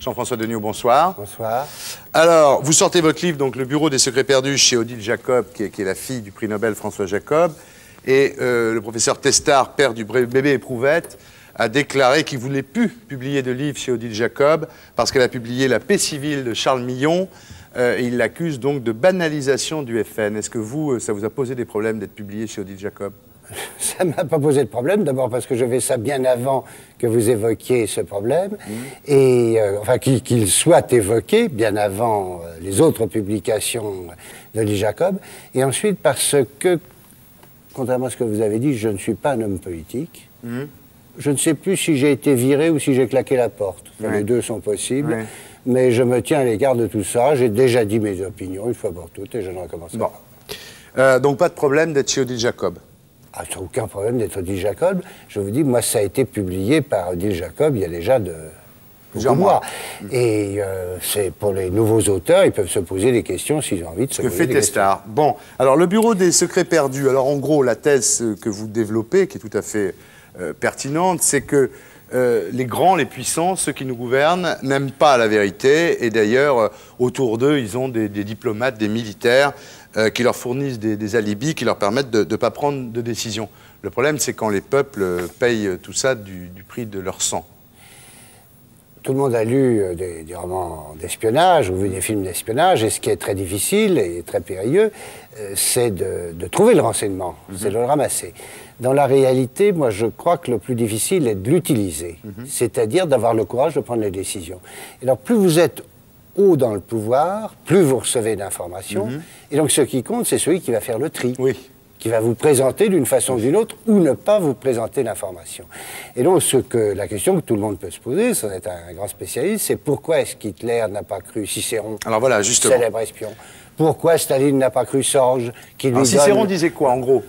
Jean-François Deniau, bonsoir. Bonsoir. Alors, vous sortez votre livre, donc Le Bureau des secrets perdus, chez Odile Jacob, qui est la fille du prix Nobel François Jacob. Et le professeur Testard, père du bébé Éprouvette, a déclaré qu'il ne voulait plus publier de livre chez Odile Jacob parce qu'elle a publié La paix civile de Charles Millon. Et il l'accuse donc de banalisation du FN. Est-ce que vous, ça vous a posé des problèmes d'être publié chez Odile Jacob? Ça ne m'a pas posé de problème, d'abord parce que je fais ça bien avant que vous évoquiez ce problème, et enfin qu'il soit évoqué bien avant les autres publications d'Odile Jacob, et ensuite parce que, contrairement à ce que vous avez dit, je ne suis pas un homme politique. Je ne sais plus si j'ai été viré ou si j'ai claqué la porte. Enfin, les deux sont possibles, mais je me tiens à l'égard de tout ça. J'ai déjà dit mes opinions une fois pour toutes et je ne recommence pas. Donc pas de problème d'être chez Odile Jacob? Ah, il n'y a aucun problème d'être Odile Jacob. Je vous dis, moi, ça a été publié par Odile Jacob il y a déjà plusieurs mois. Et c'est pour les nouveaux auteurs, ils peuvent se poser des questions s'ils ont envie de se poser des questions. Ce que fait Testard. Bon, alors le Bureau des secrets perdus. Alors en gros, la thèse que vous développez, qui est tout à fait pertinente, c'est que les grands, les puissants, ceux qui nous gouvernent, n'aiment pas la vérité. Et d'ailleurs, autour d'eux, ils ont des diplomates, des militaires, qui leur fournissent des alibis, qui leur permettent de ne pas prendre de décision. Le problème, c'est quand les peuples payent tout ça du prix de leur sang. Tout le monde a lu des romans d'espionnage ou vu des films d'espionnage, et ce qui est très difficile et très périlleux, c'est de trouver le renseignement, c'est de le ramasser. Dans la réalité, moi, je crois que le plus difficile est de l'utiliser, c'est-à-dire d'avoir le courage de prendre les décisions. Et alors, plus vous êtes haut dans le pouvoir, plus vous recevez d'informations, et donc ce qui compte, c'est celui qui va faire le tri. Qui va vous présenter d'une façon ou d'une autre, ou ne pas vous présenter l'information. Et donc, la question que tout le monde peut se poser, sans être un grand spécialiste, c'est pourquoi est-ce qu'Hitler n'a pas cru Cicéron, alors voilà, justement, célèbre espion? Pourquoi Staline n'a pas cru Sorge, qui lui Cicéron disait quoi, en gros?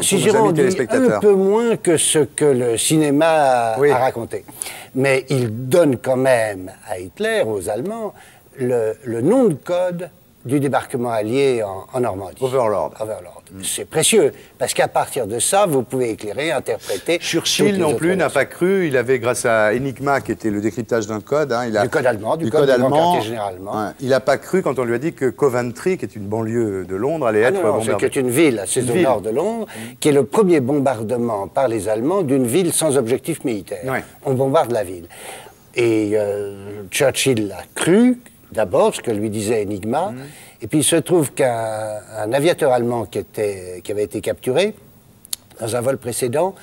Cicéron dit un peu moins que ce que le cinéma a raconté. Mais il donne quand même à Hitler, aux Allemands, le nom de code du débarquement allié en Normandie. Overlord. C'est précieux, parce qu'à partir de ça, vous pouvez éclairer, interpréter... Churchill non plus n'a pas cru, il avait, grâce à Enigma, qui était le décryptage d'un code... Hein, du code allemand, du code allemand, généralement. Il n'a pas cru quand on lui a dit que Coventry, qui est une banlieue de Londres, allait être bombardée. C'est une ville assez au nord de Londres, qui est le premier bombardement par les Allemands d'une ville sans objectif militaire. On bombarde la ville. Et Churchill a cru... D'abord, ce que lui disait Enigma, et puis il se trouve qu'un aviateur allemand qui avait été capturé dans un vol précédent,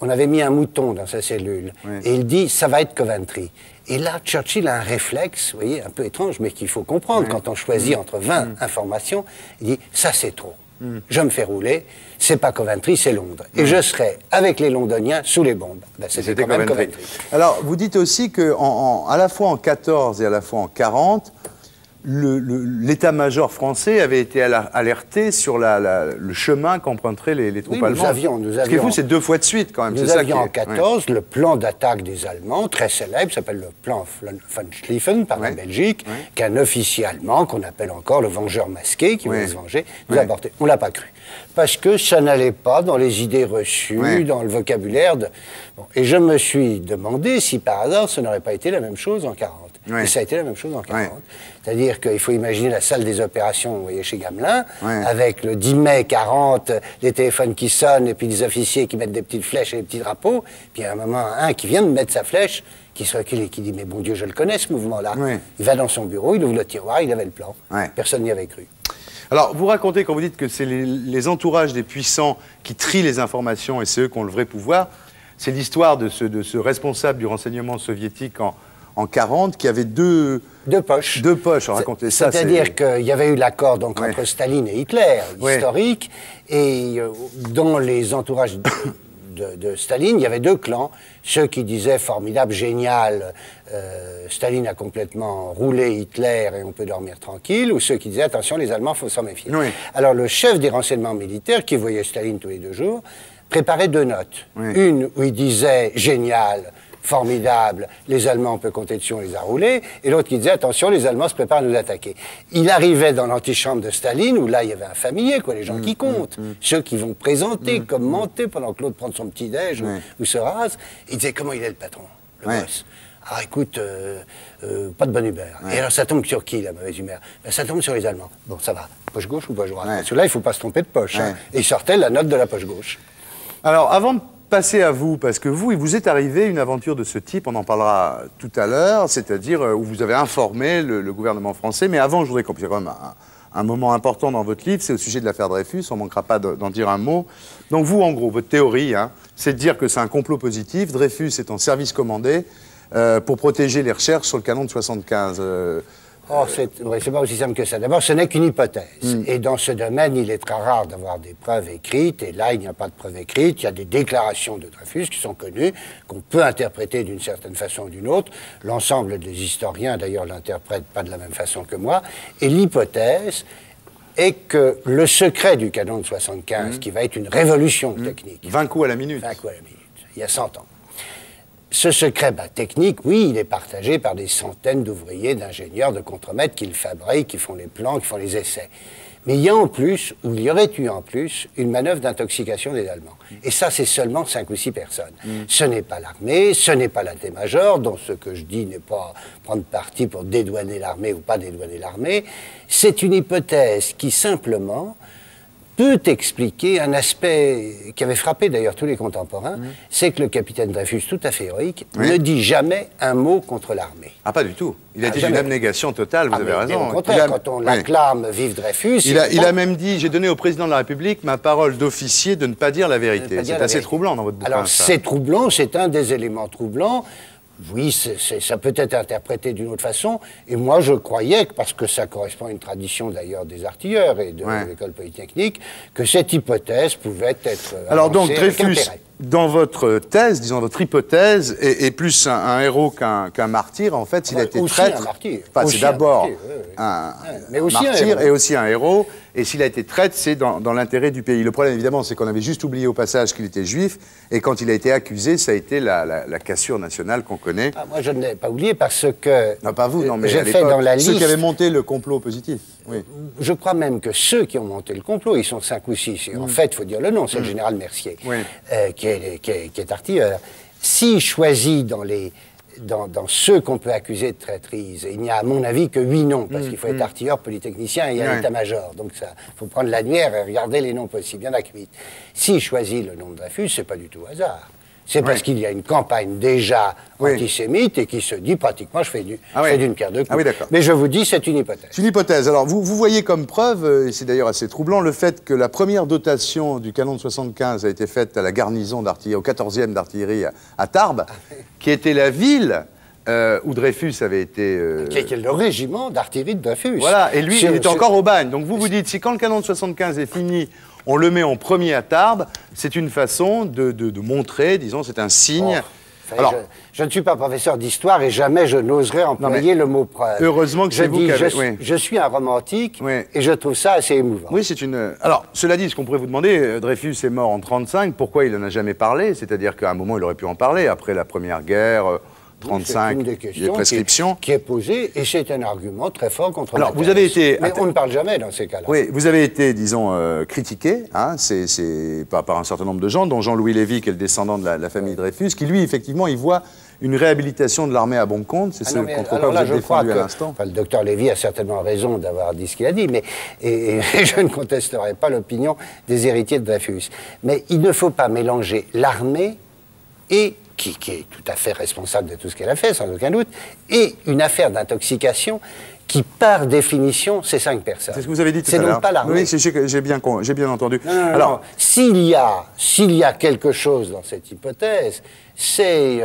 on avait mis un mouton dans sa cellule, et il dit « ça va être Coventry ». Et là, Churchill a un réflexe, vous voyez, un peu étrange, mais qu'il faut comprendre quand on choisit entre 20 informations, il dit « ça c'est trop, je me fais rouler, c'est pas Coventry, c'est Londres. Et je serai avec les Londoniens sous les bombes. » Ben, c'était quand même Coventry. Alors, vous dites aussi que à la fois en 14 et à la fois en 40, l'état-major français avait été alerté sur le chemin qu'emprunteraient les troupes allemandes. Nous Ce qui est fou, c'est 2 fois de suite quand même. Nous avions en 14 le plan d'attaque des Allemands, très célèbre, s'appelle le plan von Schlieffen par la Belgique, qu'un officier allemand, qu'on appelle encore le vengeur masqué, qui voulait se venger, nous a apporté. On ne l'a pas cru. Parce que ça n'allait pas dans les idées reçues, dans le vocabulaire. Bon, et je me suis demandé si par hasard, ce n'aurait pas été la même chose en 40. Et ça a été la même chose en 40. C'est-à-dire qu'il faut imaginer la salle des opérations, vous voyez, chez Gamelin, avec le 10 mai 40, les téléphones qui sonnent, et puis des officiers qui mettent des petites flèches et des petits drapeaux, puis à un moment, un qui vient de mettre sa flèche, qui se recule et qui dit « mais bon Dieu, je le connais, ce mouvement-là ». Il va dans son bureau, il ouvre le tiroir, il avait le plan. Personne n'y avait cru. Alors, vous racontez, quand vous dites que c'est les entourages des puissants qui trient les informations et c'est eux qui ont le vrai pouvoir, c'est l'histoire de ce responsable du renseignement soviétique en 40 qui avait deux poches. Racontez ça. C'est-à-dire qu'il y avait eu l'accord entre Staline et Hitler, historique, et dans les entourages de Staline, il y avait 2 clans. Ceux qui disaient formidable, génial, Staline a complètement roulé Hitler et on peut dormir tranquille, ou ceux qui disaient attention, les Allemands, il faut s'en méfier. Alors le chef des renseignements militaires, qui voyait Staline tous les 2 jours, préparait 2 notes. Une où il disait génial, formidable, les Allemands, on peut compter dessus, on les a roulés, et l'autre qui disait, attention, les Allemands se préparent à nous attaquer. Il arrivait dans l'antichambre de Staline, où là, il y avait un familier, quoi, les gens qui comptent, ceux qui vont présenter, commenter, pendant que l'autre prend son petit-déj ou se rase, il disait, comment il est le patron, le boss? Ah, écoute, pas de bonne humeur. Ouais. Et alors, ça tombe sur qui, la mauvaise humeur? Ben, ça tombe sur les Allemands. Bon, ça va. Poche gauche ou poche droite? Parce que là, il ne faut pas se tromper de poche. Hein. Et il sortait la note de la poche gauche. Alors, avant de passer à vous, parce que vous, il vous est arrivé une aventure de ce type, on en parlera tout à l'heure, c'est-à-dire où vous avez informé le gouvernement français. Mais avant, je voudrais qu'on puisse quand même un moment important dans votre livre, c'est au sujet de l'affaire Dreyfus, on ne manquera pas d'en dire un mot. Donc vous, en gros, votre théorie, hein, c'est de dire que c'est un complot positif, Dreyfus est en service commandé pour protéger les recherches sur le canon de 75. Oh, c'est pas aussi simple que ça. D'abord, ce n'est qu'une hypothèse. Et dans ce domaine, il est très rare d'avoir des preuves écrites. Et là, il n'y a pas de preuves écrites. Il y a des déclarations de Dreyfus qui sont connues, qu'on peut interpréter d'une certaine façon ou d'une autre. L'ensemble des historiens, d'ailleurs, l'interprètent pas de la même façon que moi. Et l'hypothèse est que le secret du canon de 75, qui va être une révolution technique... 20 coups à la minute. 20 coups à la minute, il y a 100 ans. Ce secret technique, oui, il est partagé par des centaines d'ouvriers, d'ingénieurs, de contremaîtres qui le fabriquent, qui font les plans, qui font les essais. Mais il y a en plus, ou il y aurait eu en plus, une manœuvre d'intoxication des Allemands. Et ça, c'est seulement 5 ou 6 personnes. Ce n'est pas l'armée, ce n'est pas l'état-major, dont ce que je dis n'est pas prendre parti pour dédouaner l'armée ou pas dédouaner l'armée. C'est une hypothèse qui, simplement, peut expliquer un aspect qui avait frappé d'ailleurs tous les contemporains, c'est que le capitaine Dreyfus, tout à fait héroïque, ne dit jamais un mot contre l'armée. Ah, pas du tout. Il a dit une abnégation totale, vous avez raison. Au contraire, quand on l'acclame vive Dreyfus... Il a même dit, j'ai donné au président de la République ma parole d'officier de ne pas dire la vérité. C'est assez troublant dans votre bouquin. Alors c'est troublant, c'est un des éléments troublants. Oui, ça peut être interprété d'une autre façon. Et moi, je croyais, parce que ça correspond à une tradition d'ailleurs des artilleurs et de l'école polytechnique, que cette hypothèse pouvait être... Alors donc, Dreyfus, dans votre thèse, disons votre hypothèse, est plus un héros qu'un martyr. En fait, s'il a été traître... Un martyr. Enfin, c'est d'abord un martyr et aussi un héros. Et s'il a été traître, c'est dans l'intérêt du pays. Le problème, évidemment, c'est qu'on avait juste oublié au passage qu'il était juif. Et quand il a été accusé, ça a été la cassure nationale qu'on connaît. Ah, moi, je ne l'ai pas oublié parce que... Non, pas vous, non, mais j'ai fait dans la liste... Ceux qui avaient monté le complot positif. Oui. Je crois même que ceux qui ont monté le complot, ils sont 5 ou 6. En fait, il faut dire le nom, c'est le général Mercier, qui est artilleur. S'il choisit dans ceux qu'on peut accuser de traîtrise, il n'y a à mon avis que 8 noms, parce qu'il faut être artilleur, polytechnicien et un état-major. Donc il faut prendre l'annuaire et regarder les noms possibles. Il y en a que 8. S'il choisit le nom de Dreyfus, c'est pas du tout hasard. C'est parce qu'il y a une campagne déjà antisémite et qui se dit pratiquement je fais d'une pierre deux coups. Ah oui, d'accord. Mais je vous dis, c'est une hypothèse. C'est une hypothèse. Alors vous voyez comme preuve, et c'est d'ailleurs assez troublant, le fait que la première dotation du canon de 75 a été faite à la garnison d'artillerie, au 14e d'artillerie à Tarbes, qui était la ville où Dreyfus avait été... Qui est le régiment d'artillerie de Dreyfus. Voilà, et lui, il était encore au bagne. Donc vous dites, si quand le canon de 75 est fini, on le met en premier à Tarbes, c'est une façon de montrer, disons, c'est un signe. Alors, je ne suis pas professeur d'histoire et jamais je n'oserais employer le mot preuve. Heureusement que c'est vous qui avez... Je suis un romantique et je trouve ça assez émouvant. Oui, c'est une... Alors, cela dit, ce qu'on pourrait vous demander, Dreyfus est mort en 1935, pourquoi il n'en a jamais parlé? C'est-à-dire qu'à un moment, il aurait pu en parler, après la Première Guerre... 35, une des questions prescriptions. Qui est posée, et c'est un argument très fort contre la thèse. Vous avez été... Mais on ne parle jamais dans ces cas-là. Oui, vous avez été, disons, critiqué, hein, par un certain nombre de gens, dont Jean-Louis Lévy, qui est le descendant de la famille Dreyfus, qui, lui, effectivement, il voit une réhabilitation de l'armée à bon compte, c'est ce contre quoi vous êtes défendu à l'instant. Enfin, le docteur Lévy a certainement raison d'avoir dit ce qu'il a dit, mais et je ne contesterai pas l'opinion des héritiers de Dreyfus. Mais il ne faut pas mélanger l'armée et qui est tout à fait responsable de tout ce qu'elle a fait, sans aucun doute, et une affaire d'intoxication qui, par définition, c'est 5 personnes. C'est ce que vous avez dit tout à l'heure. C'est donc pas l'armée. Oui, j'ai bien entendu. Non. S'il y a quelque chose dans cette hypothèse, c'est...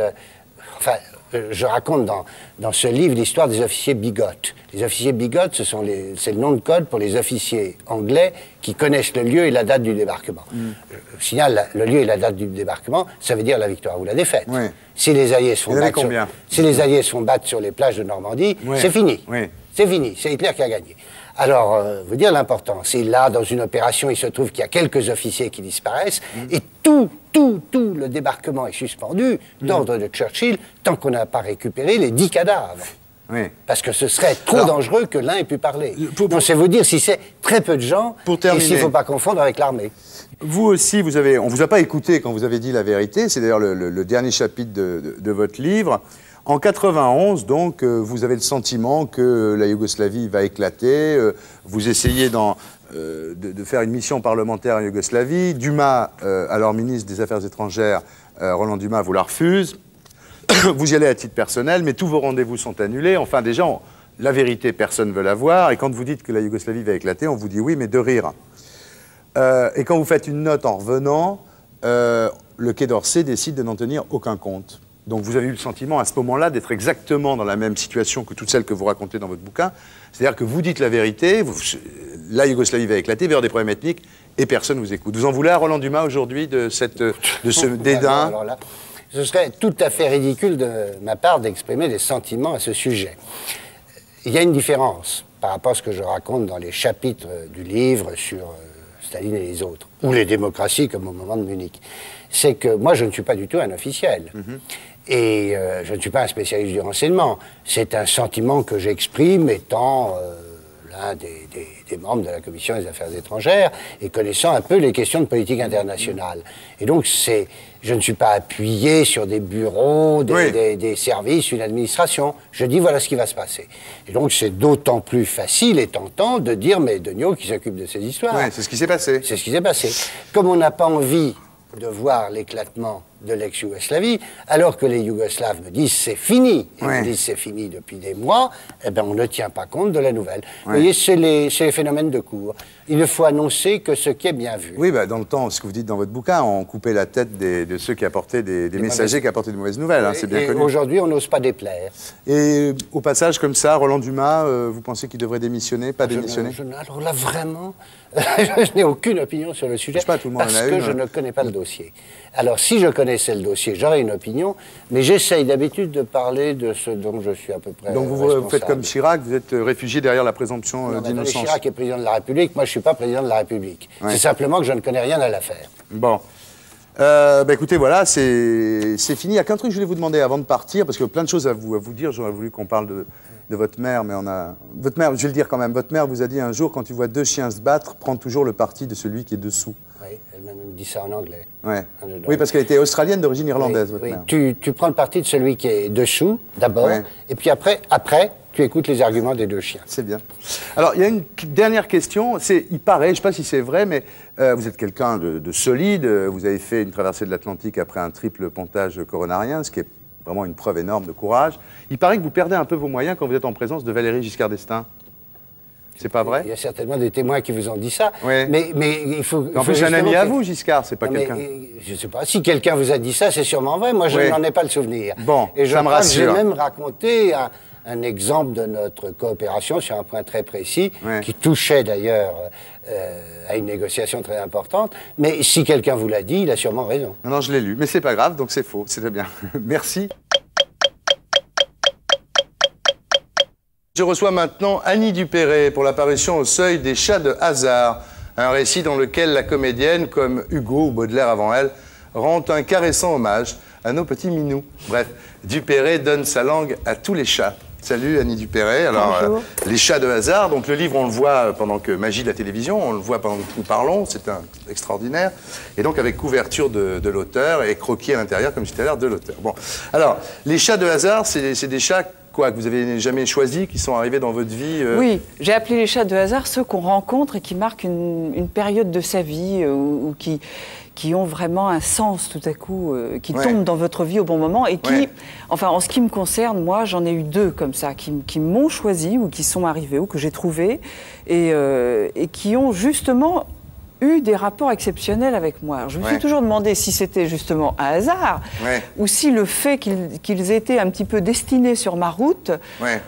je raconte dans ce livre l'histoire des officiers bigotes. Les officiers bigotes, c'est le nom de code pour les officiers anglais qui connaissent le lieu et la date du débarquement. Je signale, le lieu et la date du débarquement, ça veut dire la victoire ou la défaite. Si les Alliés se font battre sur les plages de Normandie, c'est fini. C'est fini, c'est Hitler qui a gagné. Alors, vous dire l'important, c'est là, dans une opération, il se trouve qu'il y a quelques officiers qui disparaissent, et tout le débarquement est suspendu, d'ordre de Churchill, tant qu'on n'a pas récupéré les 10 cadavres. Parce que ce serait trop dangereux que l'un ait pu parler. Donc, c'est vous dire si c'est très peu de gens, et s'il ne faut pas confondre avec l'armée. Vous aussi, on ne vous a pas écouté quand vous avez dit la vérité, c'est d'ailleurs le dernier chapitre de votre livre. En 91, donc, vous avez le sentiment que la Yougoslavie va éclater. Vous essayez de faire une mission parlementaire en Yougoslavie. Dumas, alors ministre des Affaires étrangères, Roland Dumas, vous la refuse. Vous y allez à titre personnel, mais tous vos rendez-vous sont annulés. Enfin, déjà, la vérité, personne ne veut la voir. Et quand vous dites que la Yougoslavie va éclater, on vous dit oui, mais de rire. Et quand vous faites une note en revenant, le Quai d'Orsay décide de n'en tenir aucun compte. Donc vous avez eu le sentiment à ce moment-là d'être exactement dans la même situation que toutes celles que vous racontez dans votre bouquin. C'est-à-dire que vous dites la vérité, la Yougoslavie va éclater, il va y avoir des problèmes ethniques, et personne ne vous écoute. Vous en voulez à Roland Dumas aujourd'hui de ce dédain? Alors là, ce serait tout à fait ridicule de ma part d'exprimer des sentiments à ce sujet. Il y a une différence par rapport à ce que je raconte dans les chapitres du livre sur Staline et les autres, ou les démocraties comme au moment de Munich. C'est que moi, je ne suis pas du tout un officiel. Et je ne suis pas un spécialiste du renseignement. C'est un sentiment que j'exprime étant l'un des membres de la Commission des Affaires étrangères et connaissant un peu les questions de politique internationale. Et donc, je ne suis pas appuyé sur des bureaux, des services, une administration. Je dis voilà ce qui va se passer. Et donc, c'est d'autant plus facile et tentant de dire mais Degnaud qui s'occupe de ces histoires. Oui, c'est ce qui s'est passé. C'est ce qui s'est passé. Comme on n'a pas envie de voir l'éclatement de l'ex-Yougoslavie, alors que les Yougoslaves me disent c'est fini, et me disent c'est fini depuis des mois, eh ben on ne tient pas compte de la nouvelle. Vous voyez, c'est les phénomènes de cours. Il ne faut annoncer que ce qui est bien vu. Oui, bah, dans le temps, ce que vous dites dans votre bouquin, on coupait la tête de ceux qui apportaient des messagers qui apportaient de mauvaises nouvelles, hein, c'est bien connu. Aujourd'hui, on n'ose pas déplaire. Et au passage, comme ça, Roland Dumas, vous pensez qu'il devrait démissionner, pas démissionner? Alors là, vraiment, je n'ai aucune opinion sur le sujet, pas, tout le monde parce en a que une, je ne connais pas le dossier. Alors, si je connaissais le dossier, j'aurais une opinion, mais j'essaye d'habitude de parler de ce dont je suis à peu près Donc vous faites comme Chirac, vous êtes réfugié derrière la présomption d'innocence. Chirac est président de la République, moi je ne suis pas président de la République. C'est simplement que je ne connais rien à l'affaire. Bon. Écoutez, voilà, c'est fini. Il n'y a qu'un truc que je voulais vous demander avant de partir, parce que plein de choses à vous dire. J'aurais voulu qu'on parle de votre mère, mais votre mère, je vais le dire quand même, votre mère vous a dit un jour, quand tu vois deux chiens se battre, prends toujours le parti de celui qui est dessous. Oui, elle m'a même dit ça en anglais. Ouais. Oui, parce qu'elle était australienne d'origine irlandaise, votre mère. Tu prends le parti de celui qui est dessous, d'abord, et puis après, tu écoutes les arguments des deux chiens. C'est bien. Alors, il y a une dernière question. Il paraît, je ne sais pas si c'est vrai, mais vous êtes quelqu'un de solide. Vous avez fait une traversée de l'Atlantique après un triple pontage coronarien, ce qui est vraiment une preuve énorme de courage. Il paraît que vous perdez un peu vos moyens quand vous êtes en présence de Valéry Giscard d'Estaing. C'est pas vrai? Il y a certainement des témoins qui vous ont dit ça. Ouais. Mais il faut. En plus, c'est un ami à vous, Giscard, c'est pas quelqu'un. Je ne sais pas. Si quelqu'un vous a dit ça, c'est sûrement vrai. Moi, je n'en ai pas le souvenir. Bon, et je ça me rassure. J'ai même raconté un exemple de notre coopération sur un point très précis, qui touchait d'ailleurs à une négociation très importante. Mais si quelqu'un vous l'a dit, il a sûrement raison. Non, je l'ai lu. Mais c'est pas grave, donc c'est faux. C'est très bien. Merci. Je reçois maintenant Annie Dupéré pour l'apparition au Seuil des Chats de hasard, un récit dans lequel la comédienne, comme Hugo ou Baudelaire avant elle, rend un caressant hommage à nos petits minous. Bref, Dupéré donne sa langue à tous les chats. Salut Annie Dupéré. Alors, les chats de hasard, donc le livre on le voit pendant que Magie de la télévision, on le voit pendant que nous parlons, c'est extraordinaire. Et donc avec couverture de l'auteur et croquis à l'intérieur, comme je disais tout à l'heure, de l'auteur. Bon, alors, les chats de hasard, c'est des chats que vous avez jamais choisis, qui sont arrivés dans votre vie Oui, j'ai appelé les chats de hasard ceux qu'on rencontre et qui marquent une période de sa vie ou qui ont vraiment un sens tout à coup, qui tombent dans votre vie au bon moment et qui, enfin en ce qui me concerne, moi j'en ai eu deux comme ça, qui m'ont choisi ou qui sont arrivés ou que j'ai trouvés et qui ont justement eu des rapports exceptionnels avec moi. Alors, je me suis toujours demandé si c'était justement un hasard ou si le fait qu'ils étaient un petit peu destinés sur ma route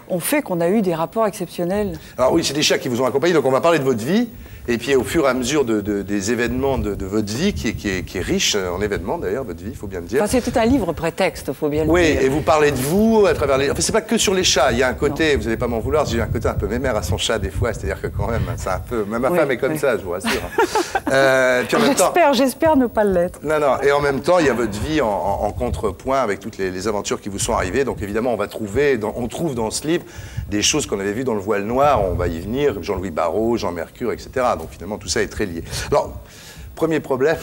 ont fait qu'on a eu des rapports exceptionnels. Alors oui, c'est des chats qui vous ont accompagné, donc on va parler de votre vie. Et puis au fur et à mesure des événements de votre vie, qui est riche en événements d'ailleurs, votre vie, il faut bien le dire. Enfin, c'était un livre prétexte, il faut bien le dire. Oui, et vous parlez de vous à travers les... Enfin, c'est pas que sur les chats, il y a un côté, vous n'allez pas m'en vouloir, j'ai un côté un peu mémère à son chat des fois, c'est-à-dire que quand même, c'est un peu... Même ma femme est comme ça, je vous rassure. J'espère ne pas l'être. Non, et en même temps, il y a votre vie en contrepoint avec toutes les aventures qui vous sont arrivées. Donc évidemment, on trouve dans ce livre des choses qu'on avait vues dans Le Voile Noir, on va y venir, Jean-Louis Barrault, Jean Mercure, etc. Donc finalement, tout ça est très lié. Alors, premier problème,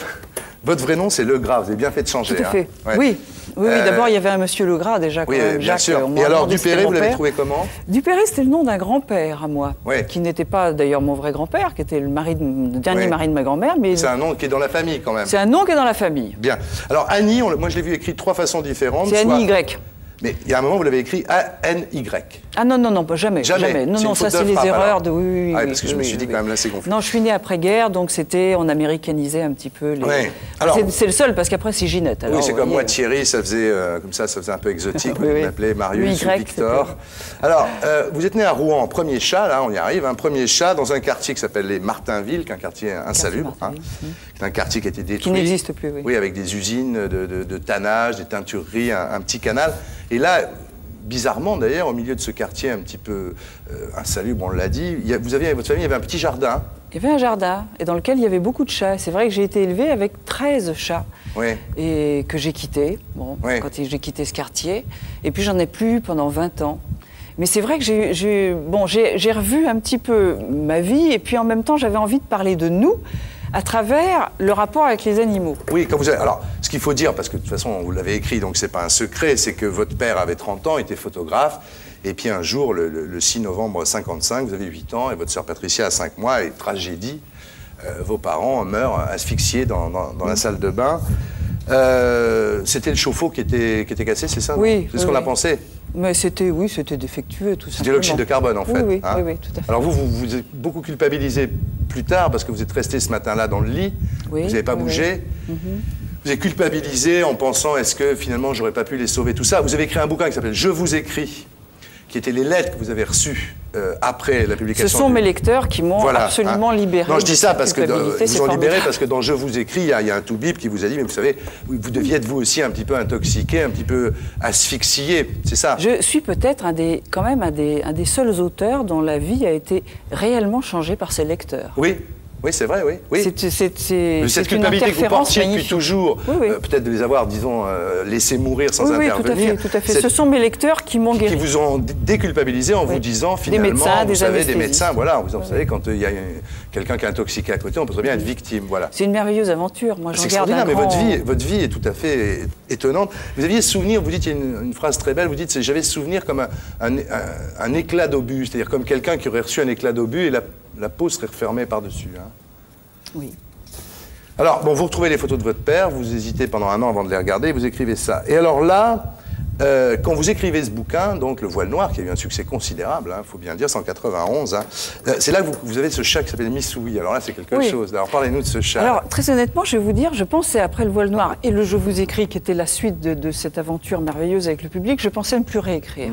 Votre vrai nom, c'est Legras. Vous avez bien fait de changer. Tout à fait. Hein. Ouais. Oui. Oui, d'abord, il y avait un monsieur Legras, déjà. Oui, même, bien Jacques, sûr. Et alors, Dupéré, vous l'avez trouvé comment? Dupéré, c'était le nom d'un grand-père à moi, ouais. qui n'était pas d'ailleurs mon vrai grand-père, qui était le dernier mari de ma grand-mère. Mais c'est un nom qui est dans la famille, quand même. C'est un nom qui est dans la famille. Bien. Alors, Annie, moi, je l'ai vu écrit de 3 façons différentes. C'est Annie Y. Mais il y a un moment, vous l'avez écrit A-N-Y. Ah non, non, non, jamais. Jamais. Non, non, ça c'est les erreurs de... Oui, ah, parce que je me suis dit quand même là, c'est confus. Non, je suis née après-guerre, donc c'était... On américanisait un petit peu les... Ouais. C'est le seul, parce qu'après c'est Ginette. Alors, oui, c'est comme moi, Thierry, ça faisait comme ça faisait un peu exotique. Oui, on m'appelait Marius ou Victor. Alors, vous êtes né à Rouen, premier chat, là, on y arrive, un premier chat dans un quartier qui s'appelle les Martinville, qui est un quartier insalubre. C'est un quartier qui a été détruit. Qui n'existe plus, oui. Oui, avec des usines de tannage, des teintureries, un petit canal. Et là... Bizarrement, d'ailleurs, au milieu de ce quartier un petit peu insalubre, on l'a dit, vous aviez, votre famille, il y avait un petit jardin. Il y avait un jardin, et dans lequel il y avait beaucoup de chats. C'est vrai que j'ai été élevée avec 13 chats, et que j'ai quitté, quand j'ai quitté ce quartier. Et puis j'en ai plus eu pendant 20 ans. Mais c'est vrai que j'ai revu un petit peu ma vie, et puis en même temps, j'avais envie de parler de nous, à travers le rapport avec les animaux. Oui, quand vous avez... Alors, ce qu'il faut dire, parce que de toute façon, vous l'avez écrit, donc c'est pas un secret, c'est que votre père avait 30 ans, était photographe, et puis un jour, le 6 novembre 55, vous avez 8 ans, et votre sœur Patricia a 5 mois, et tragédie, vos parents meurent asphyxiés dans la salle de bain. C'était le chauffe-eau qui était cassé, c'est ça? Oui. C'est ce qu'on a pensé? Mais c'était défectueux, tout ça. C'était l'oxyde de carbone, en fait. Oui, hein? oui, tout à fait. Alors vous êtes beaucoup culpabilisé plus tard, parce que vous êtes resté ce matin-là dans le lit, vous n'avez pas bougé. Vous êtes culpabilisé en pensant, est-ce que finalement, j'aurais pas pu les sauver, tout ça. Vous avez écrit un bouquin qui s'appelle « Je vous écris », qui étaient les lettres que vous avez reçues après la publication. Ce sont mes lecteurs qui m'ont absolument libéré. Non, je dis ça parce que vous ont libéré parce que dans Je vous écris, il y a un tout-bip qui vous a dit, mais vous savez, vous deviez être vous aussi un petit peu intoxiqué, un petit peu asphyxié, c'est ça? Je suis peut-être quand même un des seuls auteurs dont la vie a été réellement changée par ses lecteurs. Oui. Oui, c'est vrai, oui. C'est une culpabilité que vous portiez depuis toujours, peut-être de les avoir, disons, laissés mourir sans intervenir. Oui, tout à fait. Ce sont mes lecteurs qui m'ont guéri. Qui vous ont déculpabilisé en vous disant, finalement, des médecins, voilà, vous savez, quand il y a quelqu'un qui est intoxiqué à côté, on peut très bien être victime, voilà. C'est une merveilleuse aventure, moi j'en garde un mais grand... votre vie est tout à fait étonnante. Vous aviez souvenir, vous dites, il y a une phrase très belle, vous dites, j'avais souvenir comme un éclat d'obus, c'est-à-dire comme quelqu'un qui aurait reçu un éclat d'obus et la peau serait refermée par-dessus. Hein. Oui. Alors, bon, vous retrouvez les photos de votre père, vous hésitez pendant un an avant de les regarder, vous écrivez ça. Et alors là, quand vous écrivez ce bouquin, donc Le Voile Noir, qui a eu un succès considérable, il faut bien dire, 191, c'est là que vous avez ce chat qui s'appelle Missoui. Alors là, c'est quelque chose. Alors parlez-nous de ce chat. Alors, très honnêtement, je vais vous dire, je pensais, après Le Voile Noir et le Je vous écris, qui était la suite de cette aventure merveilleuse avec le public, je pensais ne plus réécrire.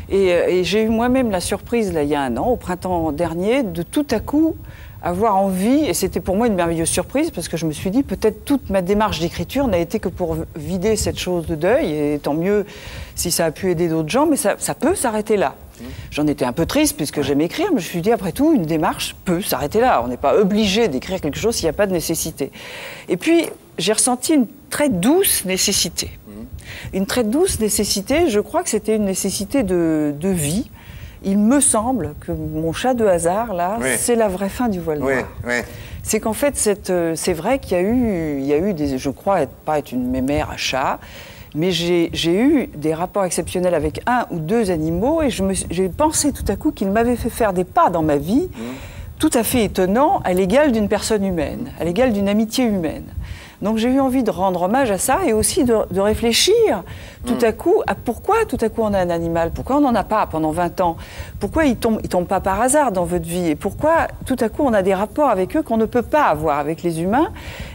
Et j'ai eu moi-même la surprise, là, il y a un an, au printemps dernier, de tout à coup avoir envie, et c'était pour moi une merveilleuse surprise, parce que je me suis dit, peut-être toute ma démarche d'écriture n'a été que pour vider cette chose de deuil, et tant mieux si ça a pu aider d'autres gens, mais ça peut s'arrêter là. J'en étais un peu triste, puisque j'aime écrire, mais je me suis dit, après tout, une démarche peut s'arrêter là. On n'est pas obligé d'écrire quelque chose s'il n'y a pas de nécessité. Et puis, j'ai ressenti une très douce nécessité. Une très douce nécessité, je crois que c'était une nécessité de vie. Il me semble que mon chat de hasard, là, c'est la vraie fin du Voile Noir. C'est qu'en fait, c'est vrai qu'il y a eu des... Je crois pas être une mémère à chat, mais j'ai eu des rapports exceptionnels avec 1 ou 2 animaux, et j'ai pensé tout à coup qu'ils m'avaient fait faire des pas dans ma vie tout à fait étonnants, à l'égal d'une personne humaine, à l'égal d'une amitié humaine. Donc j'ai eu envie de rendre hommage à ça, et aussi de réfléchir tout à coup à pourquoi tout à coup on a un animal, pourquoi on n'en a pas pendant 20 ans, pourquoi ils tombent pas par hasard dans votre vie, et pourquoi tout à coup on a des rapports avec eux qu'on ne peut pas avoir avec les humains,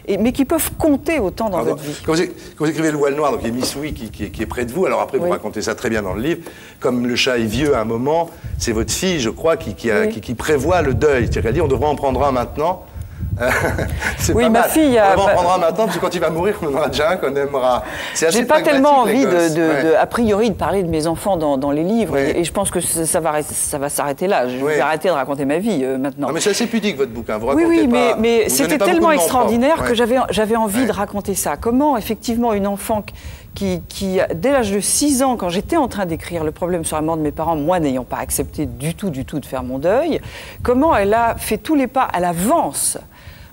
mais qui peuvent compter autant dans votre vie. Quand vous écrivez Le Voile Noir, donc il y a Missoui qui est près de vous, alors après vous racontez ça très bien dans le livre, comme le chat est vieux à un moment, c'est votre fille, je crois, qui prévoit le deuil, c'est-à-dire qu'elle dit on devrait en prendre un maintenant. C'est pas ma mal. fille on en prendra maintenant, parce que quand il va mourir, on en aura déjà un qu'on aimera. J'ai pas tellement envie a priori de parler de mes enfants dans les livres, et je pense que ça va s'arrêter là. Je vais arrêter de raconter ma vie maintenant. Non, mais c'est assez pudique votre bouquin. Vous racontez pas, mais c'était tellement extraordinaire que j'avais envie de raconter ça. Comment effectivement une enfant qui dès l'âge de 6 ans, quand j'étais en train d'écrire Le problème sur la mort de mes parents, moi n'ayant pas accepté du tout de faire mon deuil, comment elle a fait tous les pas à l'avance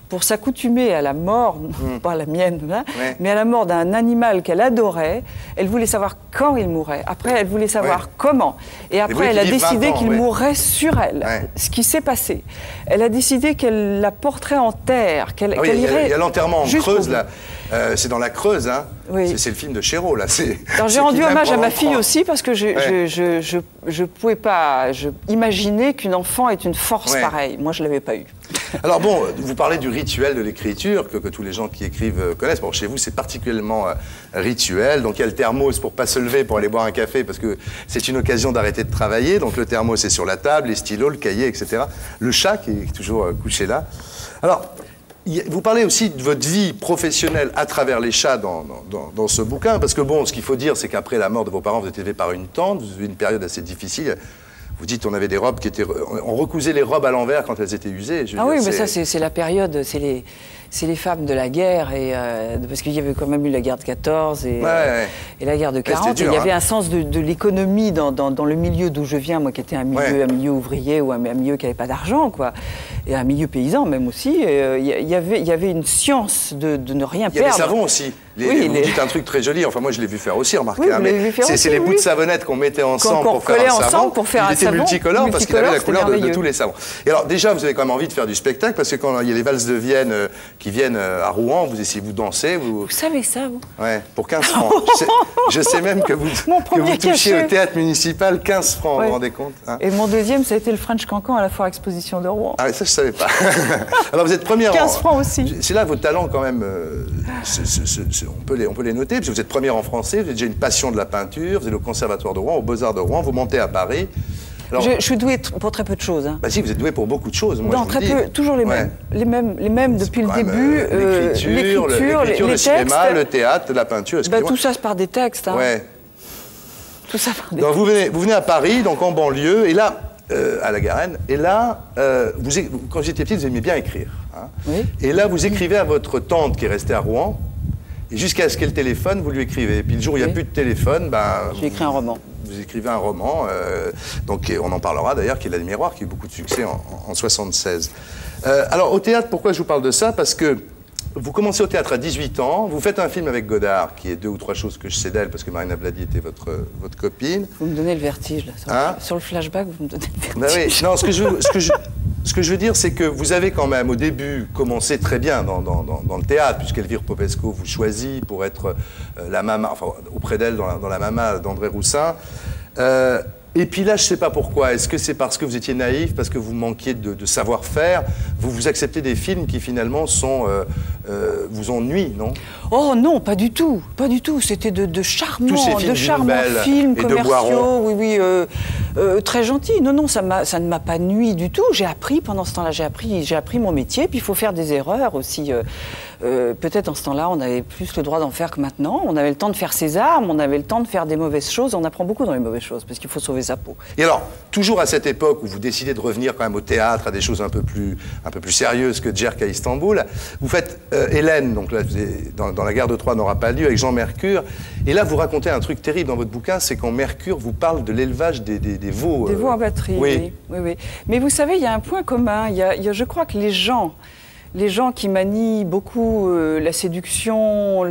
pour s'accoutumer à la mort, pas la mienne, hein, mais à la mort d'un animal qu'elle adorait. Elle voulait savoir quand il mourrait. Après, elle voulait savoir comment. Et après, elle a décidé qu'il mourrait sur elle. Ce qui s'est passé. Elle a décidé qu'elle la porterait en terre, qu'elle irait. Il y a l'enterrement en Creuse, là. C'est dans la Creuse, hein. C'est le film de Chéreau, là. J'ai rendu hommage à ma fille aussi parce que je pouvais pas imaginer qu'une enfant ait une force pareille. Moi, je l'avais pas eu. Alors bon, vous parlez du rituel de l'écriture que tous les gens qui écrivent connaissent. Bon, chez vous, c'est particulièrement rituel. Donc il y a le thermos pour pas se lever pour aller boire un café parce que c'est une occasion d'arrêter de travailler. Donc le thermos est sur la table, les stylos, le cahier, etc. Le chat qui est toujours couché là. Alors, vous parlez aussi de votre vie professionnelle à travers les chats dans ce bouquin, parce que bon, ce qu'il faut dire, c'est qu'après la mort de vos parents, vous êtes élevé par une tante, vous avez une période assez difficile. Vous dites on avait des robes qui étaient... On recousait les robes à l'envers quand elles étaient usées. Oui, mais ça, c'est la période, c'est les femmes de la guerre, parce qu'il y avait quand même eu la guerre de 14 et la guerre de 40. Dur, il y avait un sens de l'économie dans le milieu d'où je viens, moi qui étais un milieu ouvrier ou un milieu qui n'avait pas d'argent, quoi. Et un milieu paysan même aussi. Il y avait une science de ne rien perdre. Il y a des savons aussi. Vous dites un truc très joli, enfin moi je l'ai vu faire aussi, remarquez. C'est les bouts de savonnette qu'on mettait ensemble pour faire un savon. Il était multicolore parce qu'il avait la couleur de tous les savons. Et alors déjà, vous avez quand même envie de faire du spectacle parce que quand il y a les valses de Vienne qui viennent à Rouen, vous essayez, vous dansez. Vous savez ça, vous? Ouais, pour 15 francs. Je sais même que vous touchiez au théâtre municipal 15 francs, vous vous rendez compte, hein? Et mon deuxième, ça a été le French Cancan à la Foire Exposition de Rouen. Ah, ça je savais pas. Alors vous êtes première 15 francs aussi. C'est là vos talents quand même, on peut les noter, parce que vous êtes première en français, vous avez déjà une passion de la peinture, vous êtes au Conservatoire de Rouen, aux Beaux-Arts de Rouen, vous montez à Paris. Alors, je suis douée pour très peu de choses. Hein. Bah si, vous êtes douée pour beaucoup de choses. Moi, non, très peu, toujours les mêmes. Les mêmes depuis le début. L'écriture, le cinéma, le théâtre, la peinture. Tout ça, c'est par des textes. Hein. Tout ça par des textes. Vous venez à Paris, donc en banlieue, et là, à la Garenne, et là, quand j'étais petite, vous aimiez bien écrire. Hein. Oui. Et là, vous écrivez à votre tante qui est restée à Rouen, et jusqu'à ce qu'elle téléphone, vous lui écrivez. Et puis le jour où il n'y a plus de téléphone, j'ai écrit un roman. Vous écrivez un roman, donc on en parlera d'ailleurs, qui est La Miroir, qui a eu beaucoup de succès en 76. Alors au théâtre, pourquoi je vous parle de ça? Parce que vous commencez au théâtre à 18 ans, vous faites un film avec Godard, qui est 2 ou 3 choses que je sais d'elle, parce que Marina Blady était votre copine. Vous me donnez le vertige, là. Sur le flashback, vous me donnez le vertige. Non, ce que je veux dire, c'est que vous avez quand même, au début, commencé très bien dans le théâtre, puisqu'Elvire Popesco vous choisit pour être la maman, enfin, auprès d'elle dans la maman d'André Roussin. Et puis là, je ne sais pas pourquoi. Est-ce que c'est parce que vous étiez naïf, parce que vous manquiez de savoir-faire? Vous acceptez des films qui, finalement, vous ennuient, non? Oh non, pas du tout. Pas du tout. C'était de charmants films commerciaux. Oui, très gentils. Non, ça ne m'a pas nui du tout. J'ai appris, pendant ce temps-là, j'ai appris mon métier. Puis il faut faire des erreurs aussi. Peut-être en ce temps-là, on avait plus le droit d'en faire que maintenant. On avait le temps de faire ses armes, on avait le temps de faire des mauvaises choses. On apprend beaucoup dans les mauvaises choses, parce qu'il faut sauver sa peau. Et alors, toujours à cette époque où vous décidez de revenir quand même au théâtre, à des choses un peu plus sérieuses que Djerk à Istanbul, vous faites Hélène, donc là, dans La guerre de Troie n'aura pas lieu, avec Jean Mercure. Et là, vous racontez un truc terrible dans votre bouquin, c'est quand Mercure vous parle de l'élevage des veaux. Des veaux en batterie, oui. Mais vous savez, il y a un point commun. Je crois que les gens qui manient beaucoup la séduction,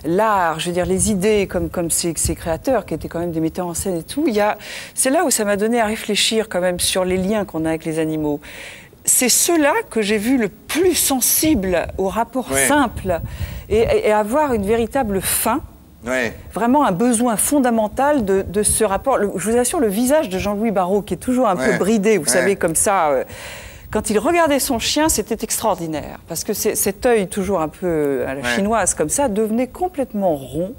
l'art, je veux dire les idées, comme ces créateurs qui étaient quand même des metteurs en scène et tout, c'est là où ça m'a donné à réfléchir quand même sur les liens qu'on a avec les animaux. C'est ceux-là que j'ai vus le plus sensibles au rapport simple et avoir une véritable faim. Vraiment un besoin fondamental de ce rapport. Je vous assure, le visage de Jean-Louis Barrault, qui est toujours un peu bridé, vous savez, comme ça... Quand il regardait son chien, c'était extraordinaire. Parce que cet œil, toujours un peu à la chinoise comme ça, devenait complètement rond.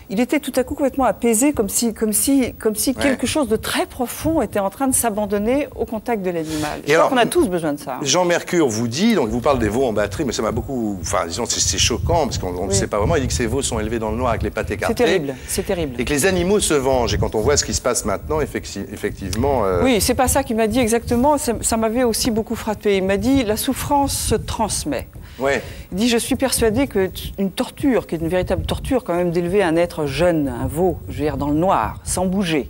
Il était tout à coup complètement apaisé, comme si quelque chose de très profond était en train de s'abandonner au contact de l'animal. Je crois qu'on a tous besoin de ça. Jean Mercure vous dit, donc il vous parle des veaux en batterie, mais ça m'a beaucoup... Enfin, disons, c'est choquant, parce qu'on ne sait pas vraiment. Il dit que ces veaux sont élevés dans le noir avec les pattes écartées. C'est terrible. Et que les animaux se vengent. Et quand on voit ce qui se passe maintenant, effectivement... Oui, c'est pas ça qu'il m'a dit exactement. Ça m'avait aussi beaucoup frappé. Il m'a dit, la souffrance se transmet. Ouais. Il dit, je suis persuadé qu'une torture, qui est une véritable torture quand même, d'élever un être jeune, un veau, je veux dire, dans le noir, sans bouger,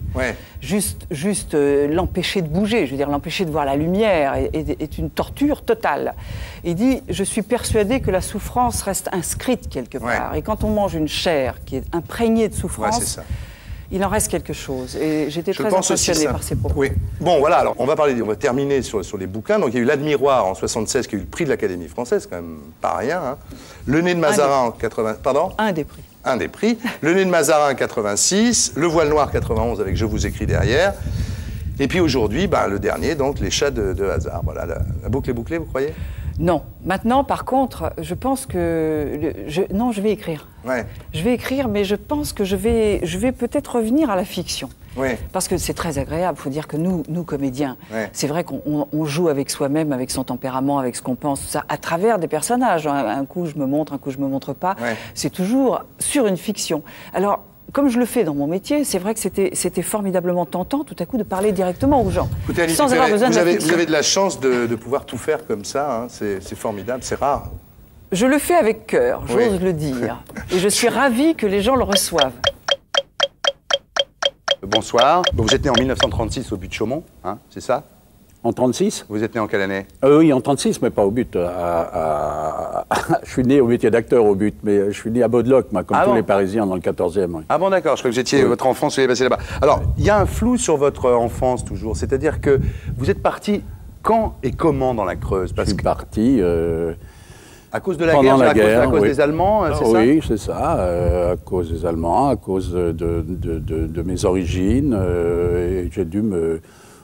juste l'empêcher de bouger, je veux dire, l'empêcher de voir la lumière, est une torture totale. Il dit, je suis persuadé que la souffrance reste inscrite quelque part. Et quand on mange une chair qui est imprégnée de souffrance, il en reste quelque chose. Et j'étais très impressionnée par ces propos. Oui. Bon, voilà, alors on va terminer sur les bouquins. Donc il y a eu L'Admiroir en 76, qui a eu le prix de l'Académie française, quand même pas rien. Hein. Le Nez de Mazarin en 80... Pardon ? Un des prix. Un des prix. Le Nez de Mazarin en 86, Le Voile Noir 91 avec Je vous écris derrière. Et puis aujourd'hui, le dernier, donc Les Chats de hasard. Voilà, la boucle est bouclée, vous croyez ? Non. Maintenant, par contre, je pense que... Non, je vais écrire. Ouais. Je vais écrire, mais je pense que je vais peut-être revenir à la fiction. Ouais. Parce que c'est très agréable. Il faut dire que nous comédiens, c'est vrai qu'on joue avec soi-même, avec son tempérament, avec ce qu'on pense, tout ça, à travers des personnages. Un coup, je me montre, un coup, je me montre pas. Ouais. C'est toujours sur une fiction. Alors, comme je le fais dans mon métier, c'est vrai que c'était formidablement tentant tout à coup de parler directement aux gens. Écoutez, Alice, sans avoir besoin de la fiction. Vous avez de la chance de pouvoir tout faire comme ça, hein. C'est formidable, c'est rare. Je le fais avec cœur, j'ose le dire. Et je suis ravie que les gens le reçoivent. Bonsoir. Vous êtes né en 1936 au but de Chaumont, hein, c'est ça? En 36? Vous êtes né en quelle année? Oui, en 36, mais pas au but. Je suis né au métier d'acteur au but, mais je suis né à Baudeloc, moi, comme tous les Parisiens dans le 14e. Oui. Ah bon, d'accord, je crois que vous étiez, votre enfance, vous avez passé là-bas. Alors, il y a un flou sur votre enfance toujours, c'est-à-dire que vous êtes parti quand et comment dans la Creuse? Je suis parti... à cause de la guerre, à cause des Allemands, c'est ça? Oui, c'est ça, à cause des Allemands, à cause de mes origines. J'ai dû me...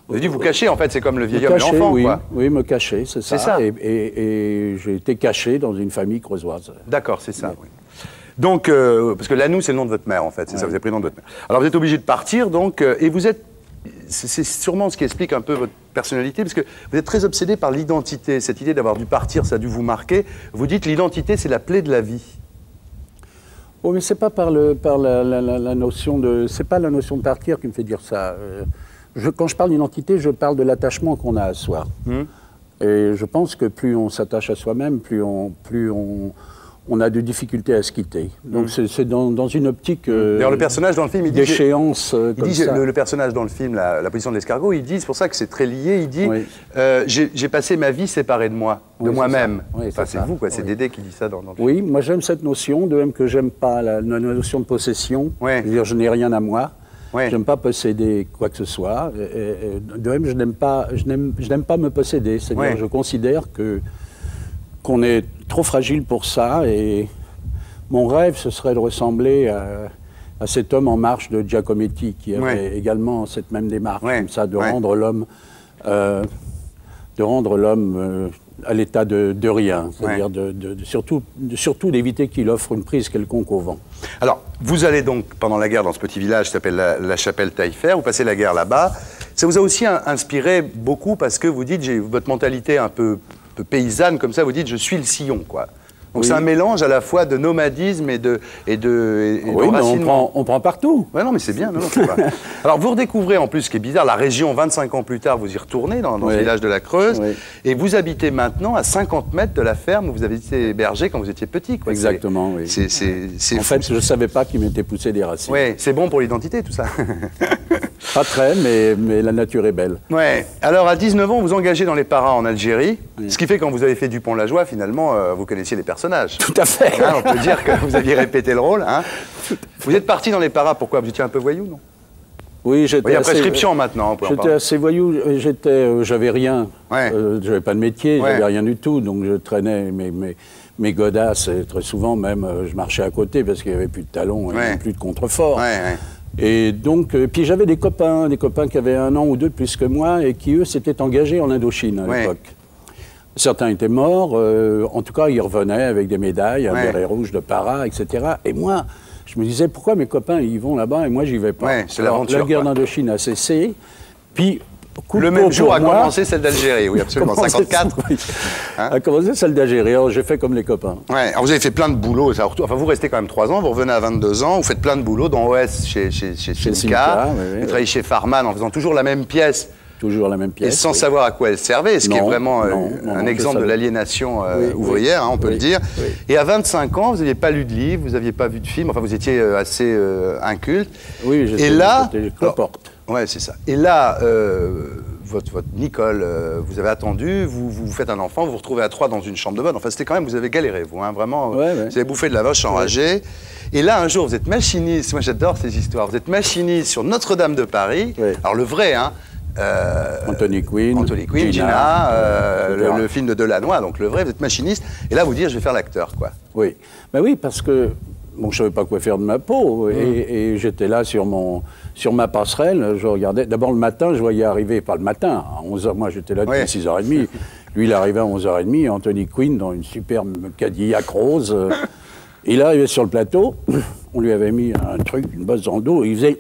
Vous avez dû vous cacher, en fait, c'est comme le vieil homme et l'enfant, quoi. Oui, me cacher, c'est ça. C'est ça. Et j'ai été caché dans une famille creusoise. D'accord, c'est ça, oui. Donc, parce que Lannou, c'est le nom de votre mère, en fait, c'est ça, vous avez pris le nom de votre mère. Alors, vous êtes obligé de partir, donc, et vous êtes... C'est sûrement ce qui explique un peu votre personnalité, parce que vous êtes très obsédé par l'identité. Cette idée d'avoir dû partir, ça a dû vous marquer. Vous dites l'identité, c'est la plaie de la vie. Oh, mais c'est pas par la notion de... C'est pas la notion de partir qui me fait dire ça. Quand je parle d'identité, je parle de l'attachement qu'on a à soi. Et je pense que plus on s'attache à soi-même, plus on a de difficultés à se quitter. Donc c'est dans une optique d'ailleurs, le personnage dans le film, il dit d'échéance comme ça. Le personnage dans le film, la position de l'escargot, il dit, c'est pour ça que c'est très lié, il dit j'ai passé ma vie séparée de moi, de moi-même. Enfin, c'est vous, quoi, c'est Dédé qui dit ça dans le film. Oui, moi j'aime cette notion, de même que j'aime pas la notion de possession. Je veux dire, je n'ai rien à moi. Je n'aime pas posséder quoi que ce soit. De même, je n'aime pas me posséder. C'est-à-dire, je considère qu'on est trop fragile pour ça. Et mon rêve, ce serait de ressembler à cet homme en marche de Giacometti, qui avait également cette même démarche, comme ça, de rendre l'homme à l'état de rien, c'est-à-dire surtout d'éviter qu'il offre une prise quelconque au vent. Alors, vous allez donc, pendant la guerre, dans ce petit village qui s'appelle la Chapelle-Taillefer, vous passez la guerre là-bas. Ça vous a aussi inspiré beaucoup parce que vous dites, j'ai votre mentalité un peu paysanne, comme ça, vous dites, je suis le sillon, quoi. Donc c'est un mélange à la fois de nomadisme et de racinement. On prend partout. Ouais, non, mais c'est bien. Non, pas... Alors vous redécouvrez en plus, ce qui est bizarre, la région 25 ans plus tard, vous y retournez dans ce village de la Creuse, et vous habitez maintenant à 50 mètres de la ferme où vous avez été hébergé quand vous étiez petit. Quoi. Exactement, oui. En fait, je ne savais pas qu'il m'était poussé des racines. Oui, c'est bon pour l'identité, tout ça. Pas très, mais la nature est belle. Ouais. Alors à 19 ans, vous engagez dans les paras en Algérie, ce qui fait quand vous avez fait Dupont-la-Joie, finalement, vous connaissiez les personnages. Tout à fait. Hein, on peut dire que vous aviez répété le rôle. Hein. Vous êtes parti dans les paras, pourquoi? Vous étiez un peu voyou, non? Oui, j'étais. Il y a prescription maintenant. J'étais assez voyou. J'avais rien. J'avais pas de métier, j'avais rien du tout. Donc je traînais mes godasses. Et très souvent même, je marchais à côté parce qu'il n'y avait plus de talons et plus de contrefort. Et donc, puis j'avais des copains qui avaient 1 an ou 2 de plus que moi et qui, eux, s'étaient engagés en Indochine à l'époque. Certains étaient morts, en tout cas, ils revenaient avec des médailles, un béret rouge de para, etc. Et moi, je me disais, pourquoi mes copains, ils vont là-bas et moi, j'y vais pas? C'est l'aventure. La guerre d'Indochine a cessé, puis... Le même jour a commencé celle d'Algérie, oui, absolument, 54. A commencé celle d'Algérie, alors j'ai fait comme les copains. Alors vous avez fait plein de boulot, enfin vous restez quand même 3 ans, vous revenez à 22 ans, vous faites plein de boulot dans OS chez Simca, vous travaillez chez Farman en faisant toujours la même pièce. Toujours la même pièce. Et sans savoir à quoi elle servait, ce qui est vraiment un exemple de l'aliénation ouvrière, hein, on peut le dire. Oui. Et à 25 ans, vous n'aviez pas lu de livre, vous n'aviez pas vu de film, enfin vous étiez assez inculte. Oui, j'étais cloporte. Ouais, c'est ça. Et là, votre Nicole, vous avez attendu, vous faites un enfant, vous vous retrouvez à 3 dans une chambre de bonne. Enfin, c'était quand même, vous avez galéré, vous, hein, vraiment. Vous avez bouffé de la vache enragée. Et là, un jour, vous êtes machiniste. Moi, j'adore ces histoires. Vous êtes machiniste sur Notre-Dame de Paris. Alors, le vrai, hein. Anthony Quinn, Gina, le film de Delannoy, donc le vrai, vous êtes machiniste. Et là, vous dites, je vais faire l'acteur, quoi. Oui. Ben oui, parce que bon, je ne savais pas quoi faire de ma peau. Et j'étais là sur ma passerelle. Je regardais. D'abord, le matin, je voyais arriver, pas le matin, à 11h. Moi, j'étais là depuis 6h30. Lui, il arrivait à 11h30. Anthony Quinn, dans une superbe Cadillac rose. Il arrivait sur le plateau. On lui avait mis un truc, une bosse dans le dos. Et il faisait.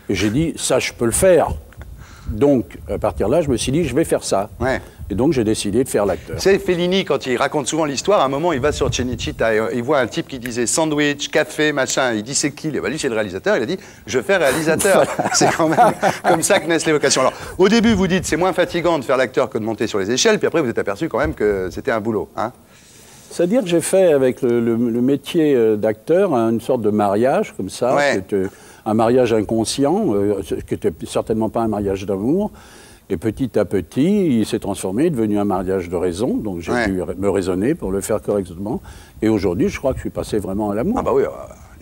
Et j'ai dit, ça, je peux le faire. Donc, à partir de là, je me suis dit, je vais faire ça. Et donc, j'ai décidé de faire l'acteur. C'est Fellini, quand il raconte souvent l'histoire, à un moment, il va sur Cinecittà et il voit un type qui disait sandwich, café, machin. Il dit, c'est qui? Bah, lui, c'est le réalisateur. Il a dit, je fais réalisateur. C'est quand même comme ça que naissent les vocations. Alors, au début, vous dites, c'est moins fatigant de faire l'acteur que de monter sur les échelles. Puis après, vous êtes aperçu quand même que c'était un boulot. Hein. C'est-à-dire que j'ai fait avec le métier d'acteur une sorte de mariage, comme ça. C'était un mariage inconscient, qui n'était certainement pas un mariage d'amour. Et petit à petit, il s'est transformé, devenu un mariage de raison. Donc j'ai dû me raisonner pour le faire correctement. Et aujourd'hui, je crois que je suis passé vraiment à l'amour. Ah bah oui,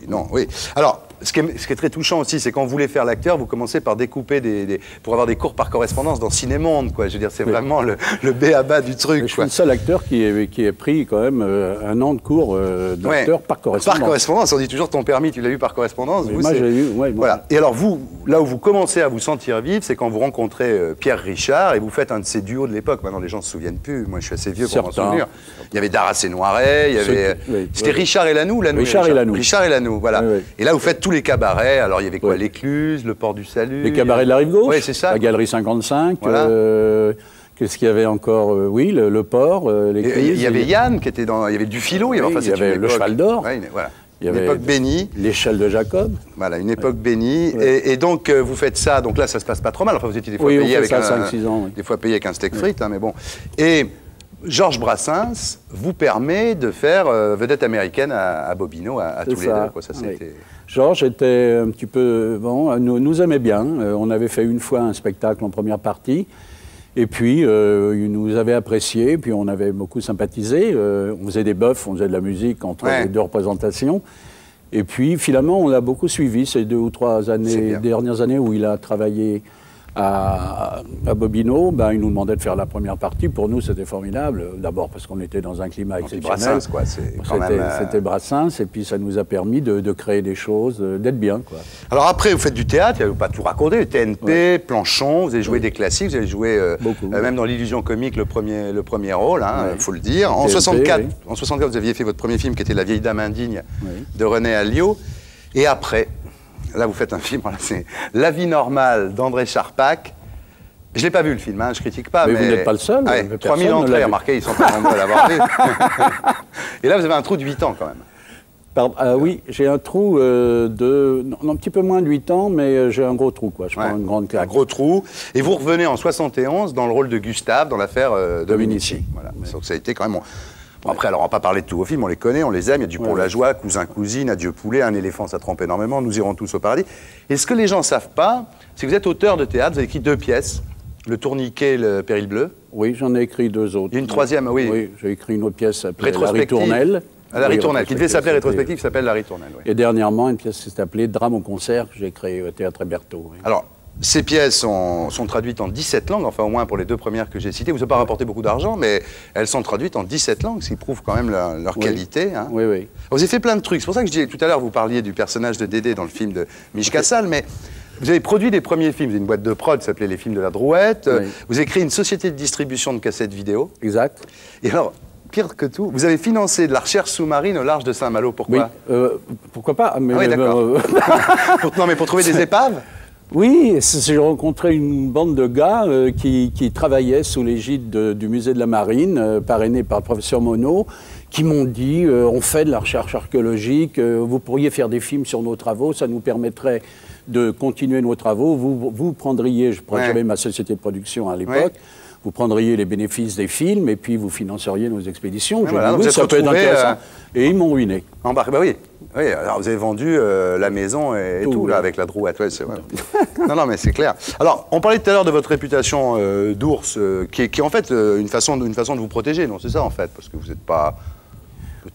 non, oui. Alors, ce qui est très touchant aussi, c'est quand vous voulez faire l'acteur, vous commencez par découper pour avoir des cours par correspondance dans Cinémonde, quoi. Je veux dire, c'est vraiment le b.a.-ba du truc. Je suis le seul acteur qui ait pris quand même un an de cours d'acteur par correspondance. Par correspondance, on dit toujours ton permis, tu l'as eu par correspondance. Moi, j'ai eu, voilà. Et alors vous, là où vous commencez à vous sentir vivre, c'est quand vous rencontrez Pierre Richard et vous faites un de ces duos de l'époque. Maintenant, les gens ne se souviennent plus. Moi, je suis assez vieux pour m'en souvenir. Il y avait Darras et Noiret, il y avait... C'était Richard et Lanoux, Richard et Lanoux, voilà. Et là, vous faites tous les cabarets. Alors, il y avait quoi? L'Écluse, le Port du Salut. Les cabarets de la Rive-Gauche. Oui, c'est ça. La Galerie 55. Voilà. Qu'est-ce qu'il y avait encore? Oui, le Port, l'Écluse. Il y avait Yann qui était dans... Il y avait du philo. Il y avait le Cheval d'Or. Voilà. Il y avait une époque bénie. L'échelle de Jacob. Voilà, une époque bénie. Et donc, vous faites ça. Donc là, ça se passe pas trop mal. Enfin, vous étiez des fois payé avec 5-6 ans. Des fois payé avec un steak frites, hein, mais bon. Et Georges Brassens vous permet de faire vedette américaine à Bobino, à tous les deux. Quoi. Ça, Georges était un petit peu... Bon, nous aimait bien. On avait fait une fois un spectacle en première partie. Et puis, il nous avait apprécié. Puis, on avait beaucoup sympathisé. On faisait des bœufs, on faisait de la musique entre les deux représentations. Et puis, finalement, on l'a beaucoup suivi ces 2 ou 3 dernières années où il a travaillé à Bobino. Ben, il nous demandait de faire la première partie. Pour nous, c'était formidable. D'abord parce qu'on était dans un climat exceptionnel. Brassens, quoi. C'était Brassens. Et puis, ça nous a permis de créer des choses, d'être bien, quoi. Alors après, vous faites du théâtre. Il ne faut pas tout raconter. TNP, Planchon. Vous avez joué des classiques. Vous avez joué même dans l'Illusion comique le premier rôle. Il faut le dire. En 64, vous aviez fait votre premier film qui était La vieille dame indigne de René Alliot. Et après... Là, vous faites un film, voilà, c'est La vie normale d'André Charpak. Je ne l'ai pas vu, le film, hein, je ne critique pas. Mais vous n'êtes pas le seul. 3000 entrées, remarquez, ils sont pas nombreux à l'avoir vu. Et là, vous avez un trou de 8 ans, quand même. Oui, j'ai un trou un petit peu moins de 8 ans, mais j'ai un gros trou, quoi. Je prends une grande claque. Un gros trou. Et vous revenez en 71 dans le rôle de Gustave, dans l'affaire Dominici. Voilà. Donc ça a été quand même... Bon, après, alors on va pas parler de tous vos films, on les connaît, on les aime. Il y a Dupont-la-Joie, Cousin, Cousine, Adieu Poulet, Un éléphant, ça trompe énormément, Nous irons tous au paradis. Et ce que les gens ne savent pas, c'est que vous êtes auteur de théâtre, vous avez écrit 2 pièces, Le Tourniquet et Le Péril bleu. Oui, j'en ai écrit 2 autres. Et une troisième, oui. Oui, j'ai écrit une autre pièce s'appelée La Ritournelle. La Ritournelle, qui devait s'appeler Rétrospective, qui s'appelle La Ritournelle. Oui. Et dernièrement, une pièce qui s'appelait Drame au concert, que j'ai créée au Théâtre Hébertot. Oui. Alors, ces pièces sont traduites en 17 langues, enfin au moins pour les 2 premières que j'ai citées. Vous n'avez pas rapporté beaucoup d'argent, mais elles sont traduites en 17 langues, ce qui prouve quand même leur qualité. Hein. Oui, oui. Vous avez fait plein de trucs. C'est pour ça que je disais tout à l'heure, vous parliez du personnage de Dédé dans le film de Mich Cassel, mais vous avez produit des premiers films. Vous avez une boîte de prod qui s'appelait Les Films de la Drouette. Oui. Vous avez créé une société de distribution de cassettes vidéo. Exact. Et alors, pire que tout, vous avez financé de la recherche sous-marine au large de Saint-Malo. Pourquoi? Oui, pourquoi pas, mais d'accord. Non, mais pour trouver des épaves? Oui, j'ai rencontré une bande de gars qui travaillaient sous l'égide du musée de la Marine, parrainé par le professeur Monod, qui m'ont dit on fait de la recherche archéologique, vous pourriez faire des films sur nos travaux, ça nous permettrait de continuer nos travaux, vous prendriez, j'avais ma société de production à l'époque, vous prendriez les bénéfices des films et puis vous financeriez nos expéditions. Voilà, dit, oui, ça peut être intéressant. Et ils m'ont ruiné. Bah oui. Oui, alors vous avez vendu la maison et tout, là, avec la drouette. Ouais, c'est vrai. Non, mais c'est clair. Alors, on parlait tout à l'heure de votre réputation d'ours, qui est en fait une façon de vous protéger, non? C'est ça, en fait, parce que vous n'êtes pas...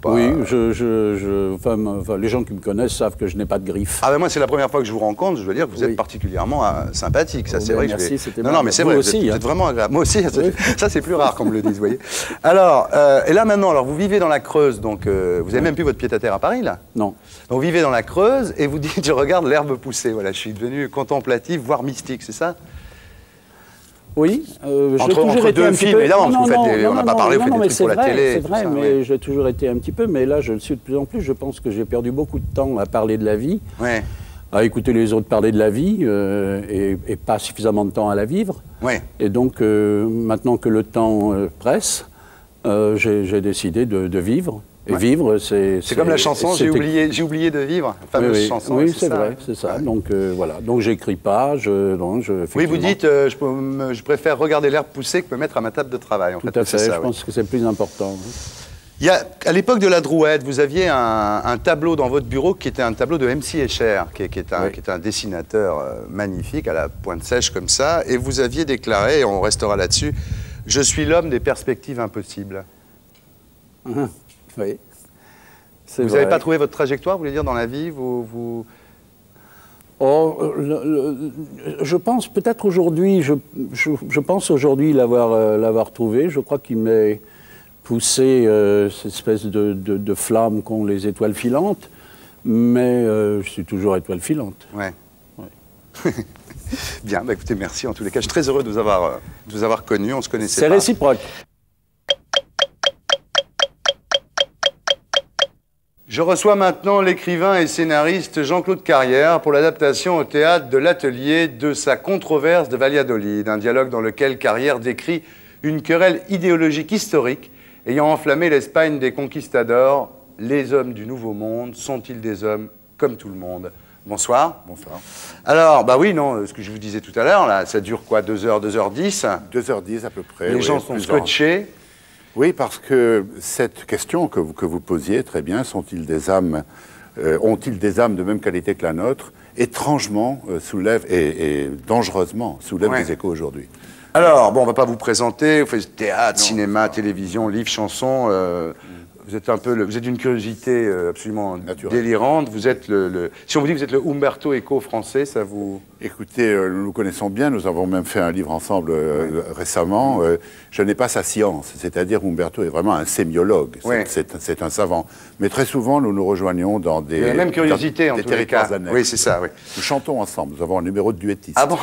Oui, les gens qui me connaissent savent que je n'ai pas de griffes. Ah ben moi, c'est la première fois que je vous rencontre, je veux dire que vous êtes particulièrement sympathique. Ça, c'est vrai. Merci, c'était Non, mais c'est vrai, aussi, vous êtes vraiment agréable. Moi aussi, ça c'est plus rare, comme vous le dites, vous voyez. Alors, et là maintenant, alors vous vivez dans la Creuse, donc vous avez même plus votre pied-à-terre à Paris, là? Non. Donc vous vivez dans la Creuse et vous dites, je regarde l'herbe pousser. Voilà, je suis devenu contemplatif, voire mystique, c'est ça? Oui, entre deux films, évidemment, on n'a pas parlé, vous faites des trucs pour la télé. C'est vrai, mais j'ai toujours été un petit peu, mais là je le suis de plus en plus. Je pense que j'ai perdu beaucoup de temps à parler de la vie, à écouter les autres parler de la vie, et pas suffisamment de temps à la vivre. Et donc, maintenant que le temps presse, j'ai décidé de vivre. Et vivre, c'est comme la chanson, j'ai oublié de vivre, la fameuse chanson. Oui, c'est vrai, c'est ça. Donc voilà, donc j'écris pas, Oui, vous dites, je préfère regarder l'herbe pousser que me mettre à ma table de travail. Tout à fait, je pense que c'est le plus important. À l'époque de la Drouette, vous aviez un tableau dans votre bureau qui était un tableau de M.C. Escher, qui était un dessinateur magnifique, à la pointe sèche comme ça, et vous aviez déclaré, et on restera là-dessus, « Je suis l'homme des perspectives impossibles ». Oui. Vous n'avez pas trouvé votre trajectoire, vous voulez dire, dans la vie je pense peut-être aujourd'hui, je pense aujourd'hui l'avoir trouvé. Je crois qu'il m'est poussé cette espèce de flamme qu'ont les étoiles filantes, mais je suis toujours étoile filante. Ouais. Bien, bah écoutez, merci en tous les cas. Je suis très heureux de vous avoir connu, on se connaissait pas. C'est réciproque. Je reçois maintenant l'écrivain et scénariste Jean-Claude Carrière pour l'adaptation au théâtre de l'Atelier de sa Controverse de Valladolid, un dialogue dans lequel Carrière décrit une querelle idéologique historique ayant enflammé l'Espagne des conquistadors. Les hommes du Nouveau Monde sont-ils des hommes comme tout le monde? Bonsoir. Bonsoir. Alors, bah oui, non, ce que je vous disais tout à l'heure, là, ça dure quoi, 2h, 2h10? 2h10 à peu près. Les gens sont scotchés. Oui, parce que cette question que vous posiez très bien, sont-ils des âmes, ont-ils des âmes de même qualité que la nôtre, étrangement soulève, et dangereusement soulève des échos aujourd'hui. Alors, bon, on ne va pas vous présenter, vous faites théâtre, cinéma, télévision, livres, chansons, vous êtes d'une curiosité absolument délirante, vous êtes si on vous dit que vous êtes le Umberto Eco français, ça vous... Écoutez, nous nous connaissons bien, nous avons même fait un livre ensemble récemment. Je n'ai pas sa science, c'est-à-dire Umberto est vraiment un sémiologue, c'est un savant. Mais très souvent, nous nous rejoignons dans des... La même curiosité, en tous les cas. Oui, c'est ça, oui. Nous chantons ensemble, nous avons un numéro de duettiste. Ah bon?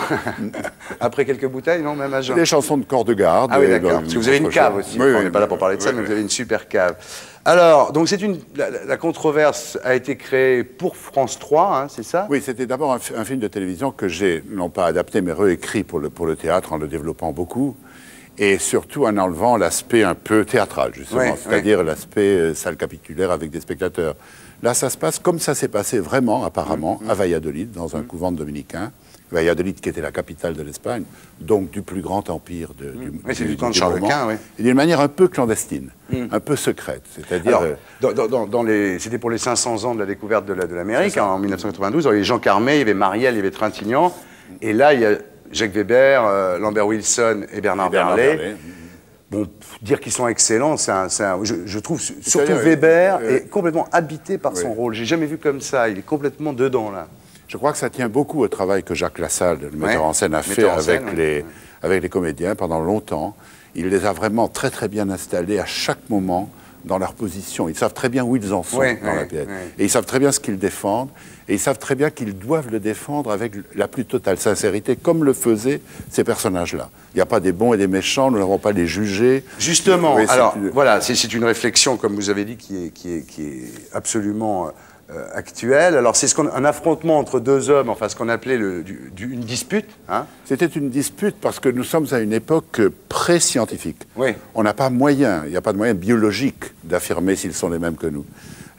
Après quelques bouteilles, non, même à jeun? Des chansons de corps de garde. Ah oui, d'accord, parce que vous avez une cave aussi, on n'est pas là pour parler de ça, mais vous avez une super cave. Alors, donc la controverse a été créée pour France 3, hein, c'est ça? Oui, c'était d'abord un film de télévision que j'ai, non pas adapté, mais réécrit pour le théâtre en le développant beaucoup. Et surtout en enlevant l'aspect un peu théâtral, justement, c'est-à-dire l'aspect salle capitulaire avec des spectateurs. Là, ça se passe comme ça s'est passé vraiment, apparemment, à Valladolid, dans un couvent de dominicains. Valladolid, qui était la capitale de l'Espagne, donc du plus grand empire c'est du temps de Charles Quint, oui. Et d'une manière un peu clandestine, un peu secrète. C'est-à-dire... C'était pour les 500 ans de la découverte de l'Amérique, en 1992. Il y avait Jean Carmet, il y avait Marielle, il y avait Trintignant. Et là, il y a Jacques Weber, Lambert Wilson et Bernard Berlet. Bon, dire qu'ils sont excellents, je trouve surtout Weber est complètement habité par son rôle. J'ai jamais vu comme ça, il est complètement dedans, là. Je crois que ça tient beaucoup au travail que Jacques Lassalle, le metteur en scène, a fait avec les comédiens pendant longtemps. Il les a vraiment très très bien installés à chaque moment dans leur position. Ils savent très bien où ils en sont dans la pièce. Et ils savent très bien ce qu'ils défendent. Et ils savent très bien qu'ils doivent le défendre avec la plus totale sincérité, comme le faisaient ces personnages-là. Il n'y a pas des bons et des méchants, nous n'avons pas les jugés. Justement, alors voilà, c'est une réflexion, comme vous avez dit, qui est absolument actuelle. Alors c'est un affrontement entre deux hommes, enfin ce qu'on appelait une dispute. Hein. C'était une dispute parce que nous sommes à une époque pré-scientifique. Oui. On n'a pas moyen, il n'y a pas de moyen biologique d'affirmer s'ils sont les mêmes que nous.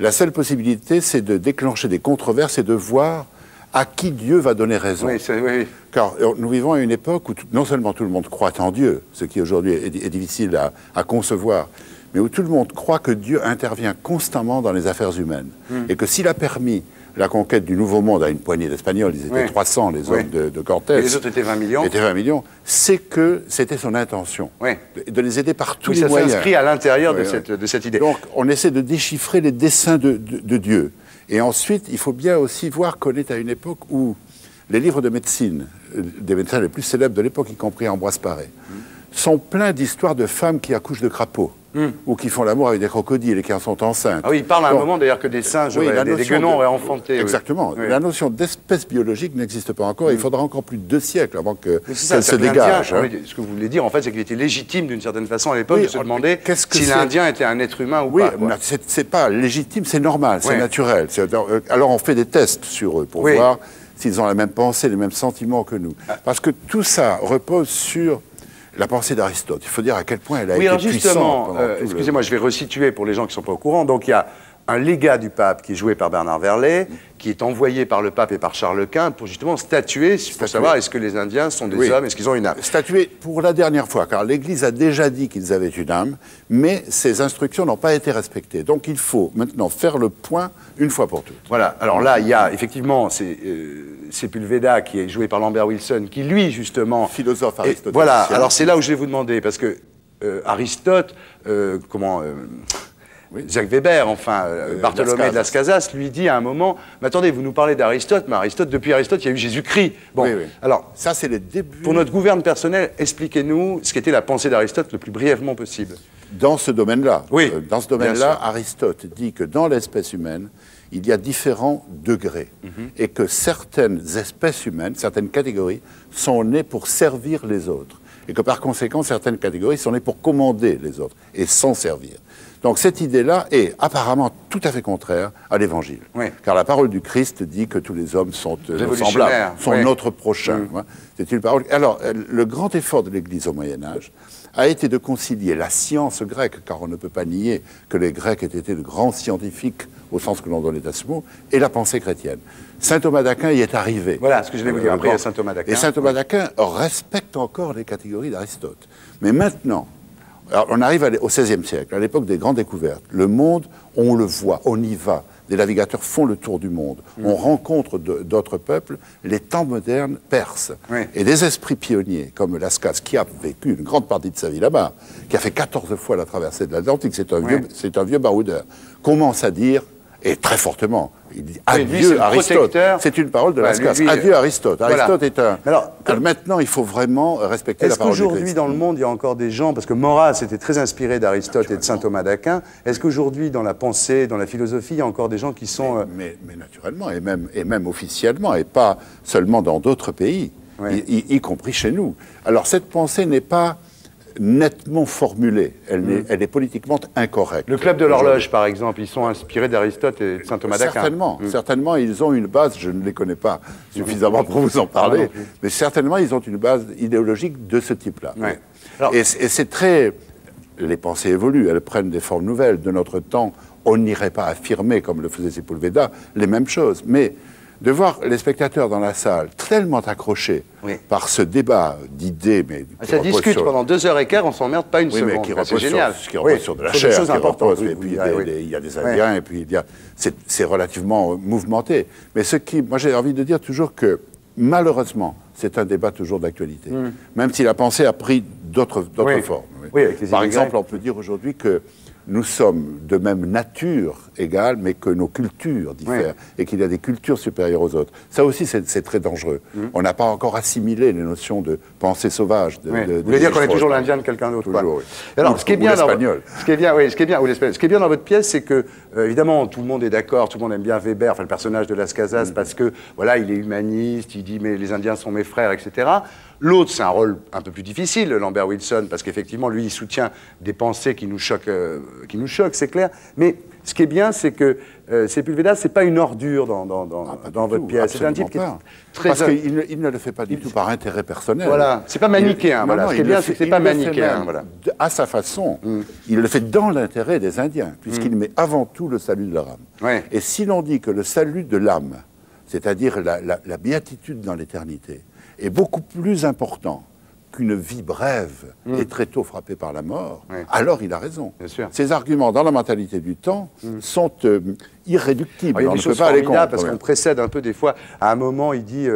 La seule possibilité, c'est de déclencher des controverses et de voir à qui Dieu va donner raison. Oui, oui. Car nous vivons à une époque où non seulement tout le monde croit en Dieu, ce qui aujourd'hui est difficile à concevoir, mais où tout le monde croit que Dieu intervient constamment dans les affaires humaines. Et que s'il a permis la conquête du Nouveau Monde à une poignée d'Espagnols, ils étaient 300, les hommes de Cortés. Et les autres étaient 20 millions. Étaient 20 millions. C'est que c'était son intention. De les aider par tous les moyens. Ça s'inscrit à l'intérieur de cette idée. Donc, on essaie de déchiffrer les desseins de Dieu. Et ensuite, il faut bien aussi voir qu'on est à une époque où les livres de médecine, des médecins les plus célèbres de l'époque, y compris Ambroise Paré, sont pleins d'histoires de femmes qui accouchent de crapauds. Ou qui font l'amour avec des crocodiles et qui en sont enceintes. Ah oui, il parle à un moment d'ailleurs que des singes, des guenons auraient enfanté. Exactement. Oui. La notion d'espèce biologique n'existe pas encore. Il faudra encore plus de 2 siècles avant qu'elle se dégage. Ce que vous voulez dire, en fait, c'est qu'il était légitime d'une certaine façon à l'époque de se demander si l'Indien était un être humain ou pas. Oui, c'est pas légitime, c'est normal, c'est naturel. Alors on fait des tests sur eux pour voir s'ils ont la même pensée, les mêmes sentiments que nous. Parce que tout ça repose sur la pensée d'Aristote. Il faut dire à quel point elle a été puissante. Excusez-moi, je vais resituer pour les gens qui ne sont pas au courant. Donc il y a un légat du pape qui est joué par Bernard Verlet, qui est envoyé par le pape et par Charles Quint pour justement statuer, pour savoir est-ce que les Indiens sont des hommes, est-ce qu'ils ont une âme. Statuer pour la dernière fois, car l'Église a déjà dit qu'ils avaient une âme, mais ces instructions n'ont pas été respectées. Donc il faut maintenant faire le point une fois pour toutes. Voilà, alors là, il y a effectivement Sepulveda qui est joué par Lambert Wilson, qui lui, justement... Philosophe aristotélicien. Voilà, alors c'est là où je vais vous demander, parce que Aristote, Jacques Weber, Bartholomé de Las Casas, lui dit à un moment, mais attendez, vous nous parlez d'Aristote, mais depuis Aristote, il y a eu Jésus-Christ. Bon, alors, ça c'est les débuts. Pour notre gouverne personnel, expliquez-nous ce qu'était la pensée d'Aristote le plus brièvement possible. Dans ce domaine-là, dans ce domaine-là, Aristote dit que dans l'espèce humaine, il y a différents degrés et que certaines espèces humaines, certaines catégories, sont nées pour servir les autres et que par conséquent, certaines catégories sont nées pour commander les autres et s'en servir. Donc cette idée-là est apparemment tout à fait contraire à l'Évangile. Car la parole du Christ dit que tous les hommes sont semblables, sont notre prochain. C'est une parole. Alors, le grand effort de l'Église au Moyen-Âge a été de concilier la science grecque, car on ne peut pas nier que les Grecs aient été de grands scientifiques au sens que l'on donnait à ce mot, et la pensée chrétienne. Saint Thomas d'Aquin y est arrivé. Voilà ce que je vais vous dire. Après, il y a Saint Thomas d'Aquin. Et Saint Thomas d'Aquin respecte encore les catégories d'Aristote. Mais maintenant, alors on arrive au XVIe siècle, à l'époque des grandes découvertes. Le monde, on le voit, on y va. Des navigateurs font le tour du monde. On rencontre d'autres peuples. Les temps modernes percent. Et des esprits pionniers, comme Lascaux, qui a vécu une grande partie de sa vie là-bas, qui a fait 14 fois la traversée de l'Atlantique, c'est un vieux baroudeur, commence à dire, et très fortement, il dit adieu Aristote. C'est une parole de Lascaux. Adieu Aristote. Aristote est un... Alors, maintenant, il faut vraiment respecter la parole du Christ. Est-ce qu'aujourd'hui, dans le monde, il y a encore des gens, parce que Maurras était très inspiré d'Aristote et de saint Thomas d'Aquin, est-ce qu'aujourd'hui, dans la pensée, dans la philosophie, il y a encore des gens qui sont... Mais naturellement, et même officiellement, et pas seulement dans d'autres pays, y compris chez nous. Alors, cette pensée n'est pas nettement formulée, elle est politiquement incorrecte. Le club de l'horloge, par exemple, ils sont inspirés d'Aristote et de saint Thomas d'Aquin. Certainement, ils ont une base, je ne les connais pas suffisamment pour vous en parler, mais certainement, ils ont une base idéologique de ce type-là. Et c'est très... Les pensées évoluent, elles prennent des formes nouvelles. De notre temps, on n'irait pas affirmer, comme le faisait Sepulveda, les mêmes choses. Mais de voir les spectateurs dans la salle tellement accrochés par ce débat d'idées, mais ça discute pendant 2h15, on s'emmerde pas une seconde. C'est génial. Qui repose sur de la chair, et puis il y a des Indiens, et puis c'est relativement mouvementé. Mais moi j'ai envie de dire toujours que malheureusement, c'est un débat toujours d'actualité, même si la pensée a pris d'autres formes. Par exemple, on peut dire aujourd'hui que nous sommes de même nature égale, mais que nos cultures diffèrent, et qu'il y a des cultures supérieures aux autres. Ça aussi, c'est très dangereux. On n'a pas encore assimilé les notions de pensée sauvage. Vous voulez dire qu'on est toujours l'Indien de quelqu'un d'autre? Alors, ce qui est bien dans votre pièce, c'est que, évidemment, tout le monde est d'accord, tout le monde aime bien Weber, enfin le personnage de Las Casas, parce que, voilà, il est humaniste, il dit, mais les Indiens sont mes frères, etc. L'autre, c'est un rôle un peu plus difficile, Lambert Wilson, parce qu'effectivement, lui, il soutient des pensées qui nous choquent, c'est clair. Mais Ce qui est bien, c'est que Sepulveda, c'est pas une ordure dans votre pièce. C'est un type qui est très... Parce qu'il ne le fait pas du tout par intérêt personnel. Voilà, c'est pas manichéen. Voilà. Ce qui est bien, c'est que c'est pas manichéen. Voilà. À sa façon, il le fait dans l'intérêt des Indiens, puisqu'il met avant tout le salut de leur âme. Ouais. Et si l'on dit que le salut de l'âme, c'est-à-dire la béatitude dans l'éternité, est beaucoup plus important qu'une vie brève et très tôt frappée par la mort, alors il a raison. Ces arguments dans la mentalité du temps sont irréductibles. Il y a des choses formidables parce qu'on précède un peu des fois. À un moment, il dit,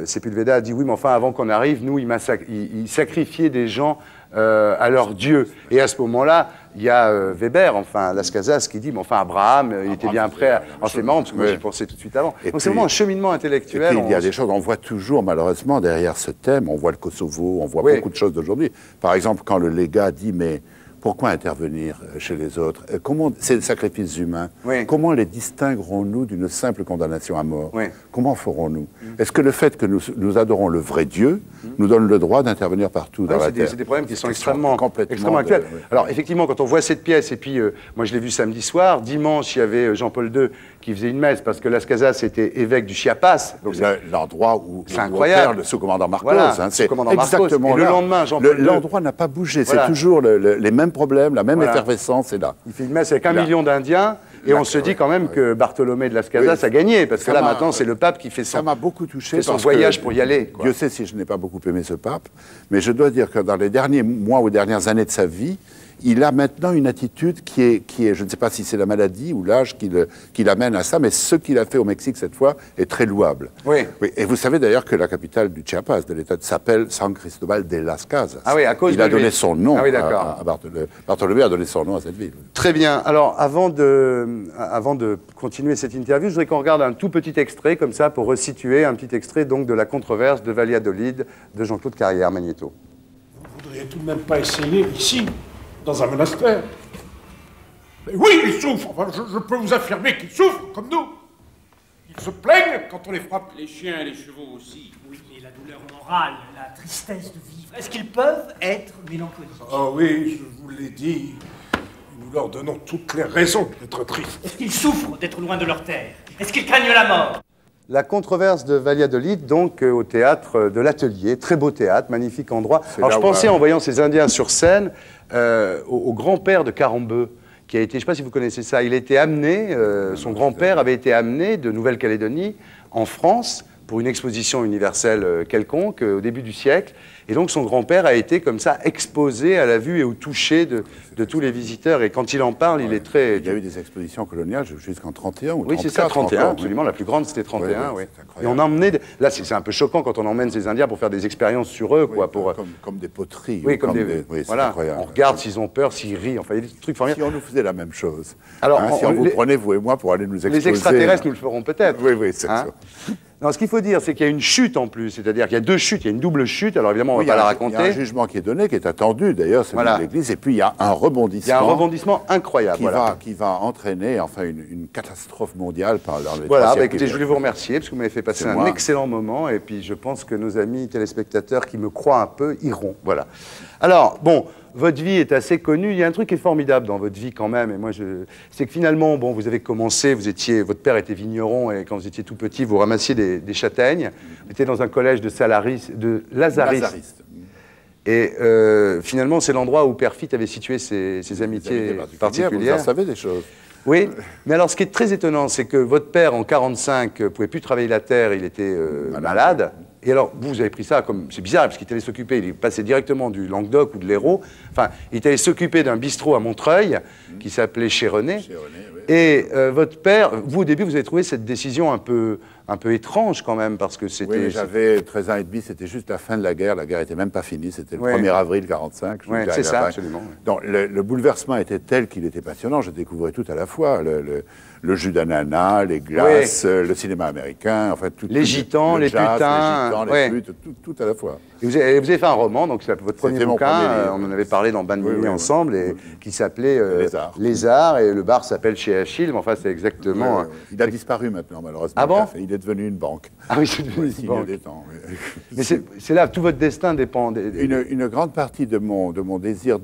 Sepulveda dit, oui, mais enfin, avant qu'on arrive, nous, il sacrifiait des gens à leur Dieu. Et à ce moment-là, il y a Weber, enfin, Las Casas, qui dit, mais enfin, Abraham, il était bien prêt. C'est marrant, parce que moi, j'y pensais tout de suite avant. Donc c'est vraiment un cheminement intellectuel. Et puis, il y a des choses, on voit toujours, malheureusement, derrière ce thème, on voit le Kosovo, on voit beaucoup de choses d'aujourd'hui. Par exemple, quand le légat dit, mais pourquoi intervenir chez les autres? C'est le sacrifice humain. Comment les distinguerons-nous d'une simple condamnation à mort? Comment ferons-nous? Est-ce que le fait que nous adorons le vrai Dieu nous donne le droit d'intervenir partout dans la terre? C'est des problèmes qui sont extrêmement actuels. Alors, effectivement, quand on voit cette pièce, et puis moi je l'ai vue samedi soir, dimanche, il y avait Jean-Paul II qui faisait une messe, parce que Las Casas était évêque du Chiapas. L'endroit où c'est incroyable. Le sous-commandant Marcos. Voilà, c'est exactement et le lendemain, Jean-Paul II. L'endroit n'a pas bougé, c'est toujours les mêmes problèmes, la même effervescence est là. Il fait une messe avec 1 million d'Indiens, et on se dit quand même que Bartholomé de Las Casas a gagné, parce que là maintenant c'est le pape qui fait ça m'a beaucoup touché son voyage pour y aller. Dieu sait si je n'ai pas beaucoup aimé ce pape, mais je dois dire que dans les derniers mois ou dernières années de sa vie, il a maintenant une attitude qui est, je ne sais pas si c'est la maladie ou l'âge qui l'amène à ça, mais ce qu'il a fait au Mexique cette fois est très louable. Oui. Et vous savez d'ailleurs que la capitale du Chiapas, de l'État, s'appelle San Cristobal de Las Casas. Ah oui, à cause il a donné son nom à Bartholomé. Bartholomé a donné son nom à cette ville. Très bien. Alors, avant de continuer cette interview, je voudrais qu'on regarde un tout petit extrait, comme ça, pour resituer un petit extrait donc, de la controverse de Valladolid de Jean-Claude Carrière, Magnéto. Vous ne voudriez tout de même pas essayer ici, dans un monastère? Mais oui, ils souffrent. Enfin, je peux vous affirmer qu'ils souffrent, comme nous. Ils se plaignent quand on les frappe. Les chiens et les chevaux aussi. Oui, mais la douleur morale, la tristesse de vivre, est-ce qu'ils peuvent être mélancoliques? Oh oui, je vous l'ai dit. Nous leur donnons toutes les raisons d'être tristes. Est-ce qu'ils souffrent d'être loin de leur terre? Est-ce qu'ils craignent la mort? La controverse de Valladolid, donc au théâtre de l'Atelier, très beau théâtre, magnifique endroit. Alors je pensais en voyant ces Indiens sur scène au grand-père de Carambeu, qui a été, je ne sais pas si vous connaissez ça, il a été amené, son grand-père avait été amené de Nouvelle-Calédonie en France pour une exposition universelle quelconque au début du siècle. Et donc son grand-père a été comme ça exposé à la vue et au toucher de tous les visiteurs. Et quand il en parle, il est très... Il y a eu des expositions coloniales jusqu'en 31 ou 34. Oui, c'est ça, 31, absolument. La plus grande, c'était 31, oui. Et on emmenait... Là, c'est un peu choquant quand on emmène ces Indiens pour faire des expériences sur eux, quoi. Comme des poteries. Oui, comme des... Voilà, on regarde s'ils ont peur, s'ils rient. Enfin, il y a des trucs formidables. Si on nous faisait la même chose. Alors, si on vous prenait, vous et moi, pour aller nous exposer... Les extraterrestres, nous le ferons peut-être. Oui, c'est ça. Non, ce qu'il faut dire, c'est qu'il y a une chute en plus, c'est-à-dire qu'il y a deux chutes, il y a une double chute, alors évidemment on ne va pas la raconter. Il y a un jugement qui est donné, qui est attendu d'ailleurs, celui de l'Église, et puis il y a un rebondissement. Il y a un rebondissement incroyable. Qui va entraîner enfin une catastrophe mondiale dans les 3 siècles. Voilà, écoutez, je voulais vous remercier, parce que vous m'avez fait passer un excellent moment, et puis je pense que nos amis téléspectateurs qui me croient un peu iront. Voilà. Alors, bon... Votre vie est assez connue. Il y a un truc qui est formidable dans votre vie quand même. Et moi, c'est que finalement, bon, vous avez commencé, votre père était vigneron et quand vous étiez tout petit, vous ramassiez des châtaignes. Vous étiez dans un collège de Lazaristes. Et finalement, c'est l'endroit où Père Fitte avait situé ses amitiés particulières. Vous en savez des choses. Oui, mais alors ce qui est très étonnant, c'est que votre père, en 1945, ne pouvait plus travailler la terre, il était malade. Et alors, vous avez pris ça comme... C'est bizarre, parce qu'il allait s'occuper, il est passé directement du Languedoc ou de l'Hérault. Enfin, il allait s'occuper d'un bistrot à Montreuil, qui s'appelait Chez René. Et votre père, vous, au début, vous avez trouvé cette décision un peu étrange quand même, parce que c'était... Oui, j'avais 13 ans et demi, c'était juste la fin de la guerre n'était même pas finie, c'était le 1er avril 1945. Oui, c'est ça, absolument. Donc, le bouleversement était tel qu'il était passionnant, je découvrais tout à la fois, le jus d'ananas, les glaces, le cinéma américain, enfin tout. Les gitans, les putains. Les putes, tout à la fois. Et vous avez fait un roman, donc c'est votre premier bouquin, on en avait parlé dans Bain de minuit ensemble, et qui s'appelait Lézard, et le bar s'appelle Chez Achille, mais enfin c'est exactement... Il a disparu maintenant, malheureusement. Ah bon? Il est devenu une banque. Ah oui, c'est devenu une banque. Des temps, mais c'est là, tout votre destin dépend. Une grande partie de mon désir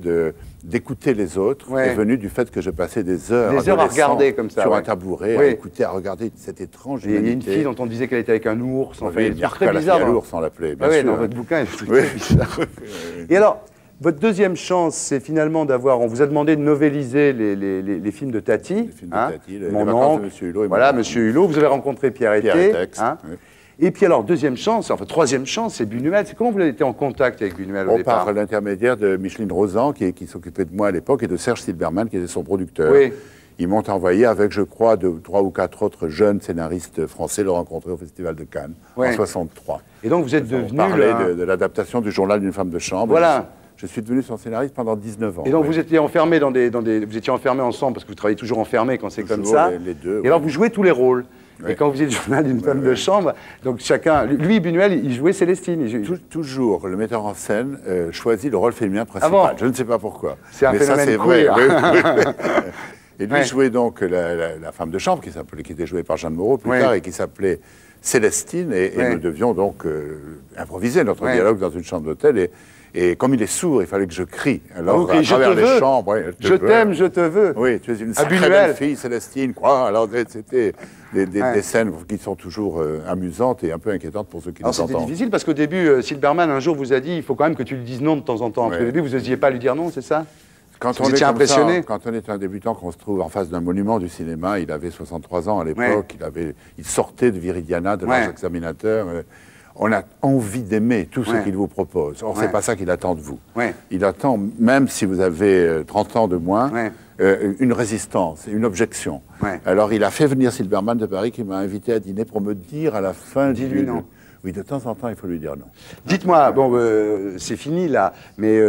d'écouter les autres est venue du fait que je passais des heures à regarder comme ça. Sur un tabouret, à écouter, à regarder cette étrange humanité. Il y a une fille dont on disait qu'elle était avec un ours. Enfin, il y a très bizarre. L'ours, on l'appelait, bien sûr. Dans votre bouquin, il est très bizarre. Et alors, votre deuxième chance, c'est finalement d'avoir... On vous a demandé de novéliser les films de Tati. Les films de Tati, Mon oncle, Monsieur Hulot. Voilà, Monsieur Hulot. Vous avez rencontré Pierre Été. Et puis alors, deuxième chance, enfin troisième chance, c'est Buñuel. Comment vous avez été en contact avec Buñuel au départ? Par l'intermédiaire de Micheline Rosan, qui s'occupait de moi à l'époque, et de Serge Silberman, qui était son producteur. Oui. Ils m'ont envoyé avec, je crois, 3 ou 4 autres jeunes scénaristes français le rencontrer au Festival de Cannes en 63. Et donc vous êtes devenu... On parlait de l'adaptation du journal d'une femme de chambre. Voilà. Je suis devenu son scénariste pendant 19 ans. Et donc vous étiez enfermés vous étiez enfermés ensemble, parce que vous travaillez toujours enfermés quand c'est comme ça. Les deux. Et alors vous jouez tous les rôles. Et quand vous faisiez le journal d'une femme de chambre, donc chacun... Lui, Buñuel, il jouait Célestine. Toujours, le metteur en scène choisit le rôle féminin principal. Je ne sais pas pourquoi. C'est un phénomène queer. Et lui jouait donc la femme de chambre, qui était jouée par Jeanne Moreau plus tard, et qui s'appelait Célestine. Et nous devions donc improviser notre dialogue dans une chambre d'hôtel. Et comme il est sourd, il fallait que je crie. Alors, à travers les chambres... Je t'aime, je te veux. Oui, tu es une sacrée belle fille, Célestine, quoi. Alors, c'était des scènes qui sont toujours amusantes et un peu inquiétantes pour ceux qui nous entendent. C'était difficile, parce qu'au début, Silberman, un jour, vous a dit, il faut quand même que tu lui dises non de temps en temps. Parce qu'au début, vous n'osiez pas lui dire non, c'est ça? Quand on est impressionné. Quand on est un débutant, qu'on se trouve en face d'un monument du cinéma, il avait 63 ans à l'époque, il sortait de Viridiana, de leurs examinateurs. On a envie d'aimer tout ce qu'il vous propose. Or, c'est pas ça qu'il attend de vous. Il attend, même si vous avez 30 ans de moins, une résistance, une objection. Alors, il a fait venir Silberman de Paris, qui m'a invité à dîner pour me dire à la fin... Dis-lui non. Oui, de temps en temps, il faut lui dire non. Dites-moi, bon, c'est fini là, mais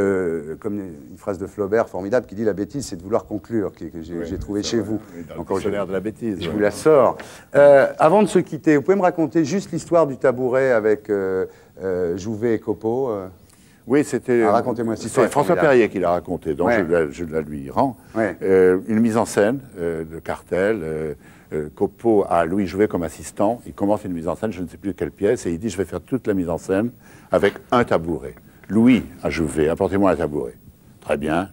comme une phrase de Flaubert formidable qui dit la bêtise, c'est de vouloir conclure, que j'ai trouvé chez vous. Encore le dictionnaire de la bêtise. Je vous la sors. Avant de se quitter, vous pouvez me raconter juste l'histoire du tabouret avec Jouvet et Copeau Oui, c'était... Racontez-moi cette histoire. C'est François Perrier qui l'a raconté, donc je la lui rends. Une mise en scène de cartel. Copeau a Louis Jouvet comme assistant. Il commence une mise en scène, je ne sais plus quelle pièce, et il dit « Je vais faire toute la mise en scène avec un tabouret. » Louis a Jouvet, apportez-moi un tabouret. Très bien,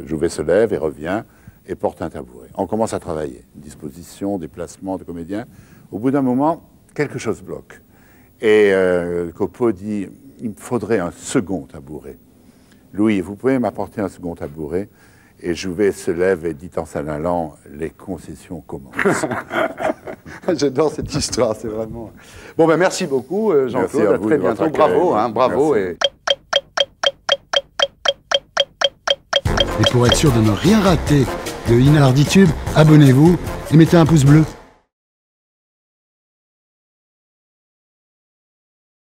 Jouvet se lève et revient et porte un tabouret. On commence à travailler. Disposition, déplacement de comédien. Au bout d'un moment, quelque chose bloque. Et Copeau dit « Il me faudrait un second tabouret. Louis, vous pouvez m'apporter un second tabouret ?» Et Jouvet se lève et dit en s'en allant, les concessions commencent. J'adore cette histoire, c'est vraiment... Bon, ben merci beaucoup, Jean-Claude, à très bientôt. Bravo, bravo. Et pour être sûr de ne rien rater de Inarditube, abonnez-vous et mettez un pouce bleu.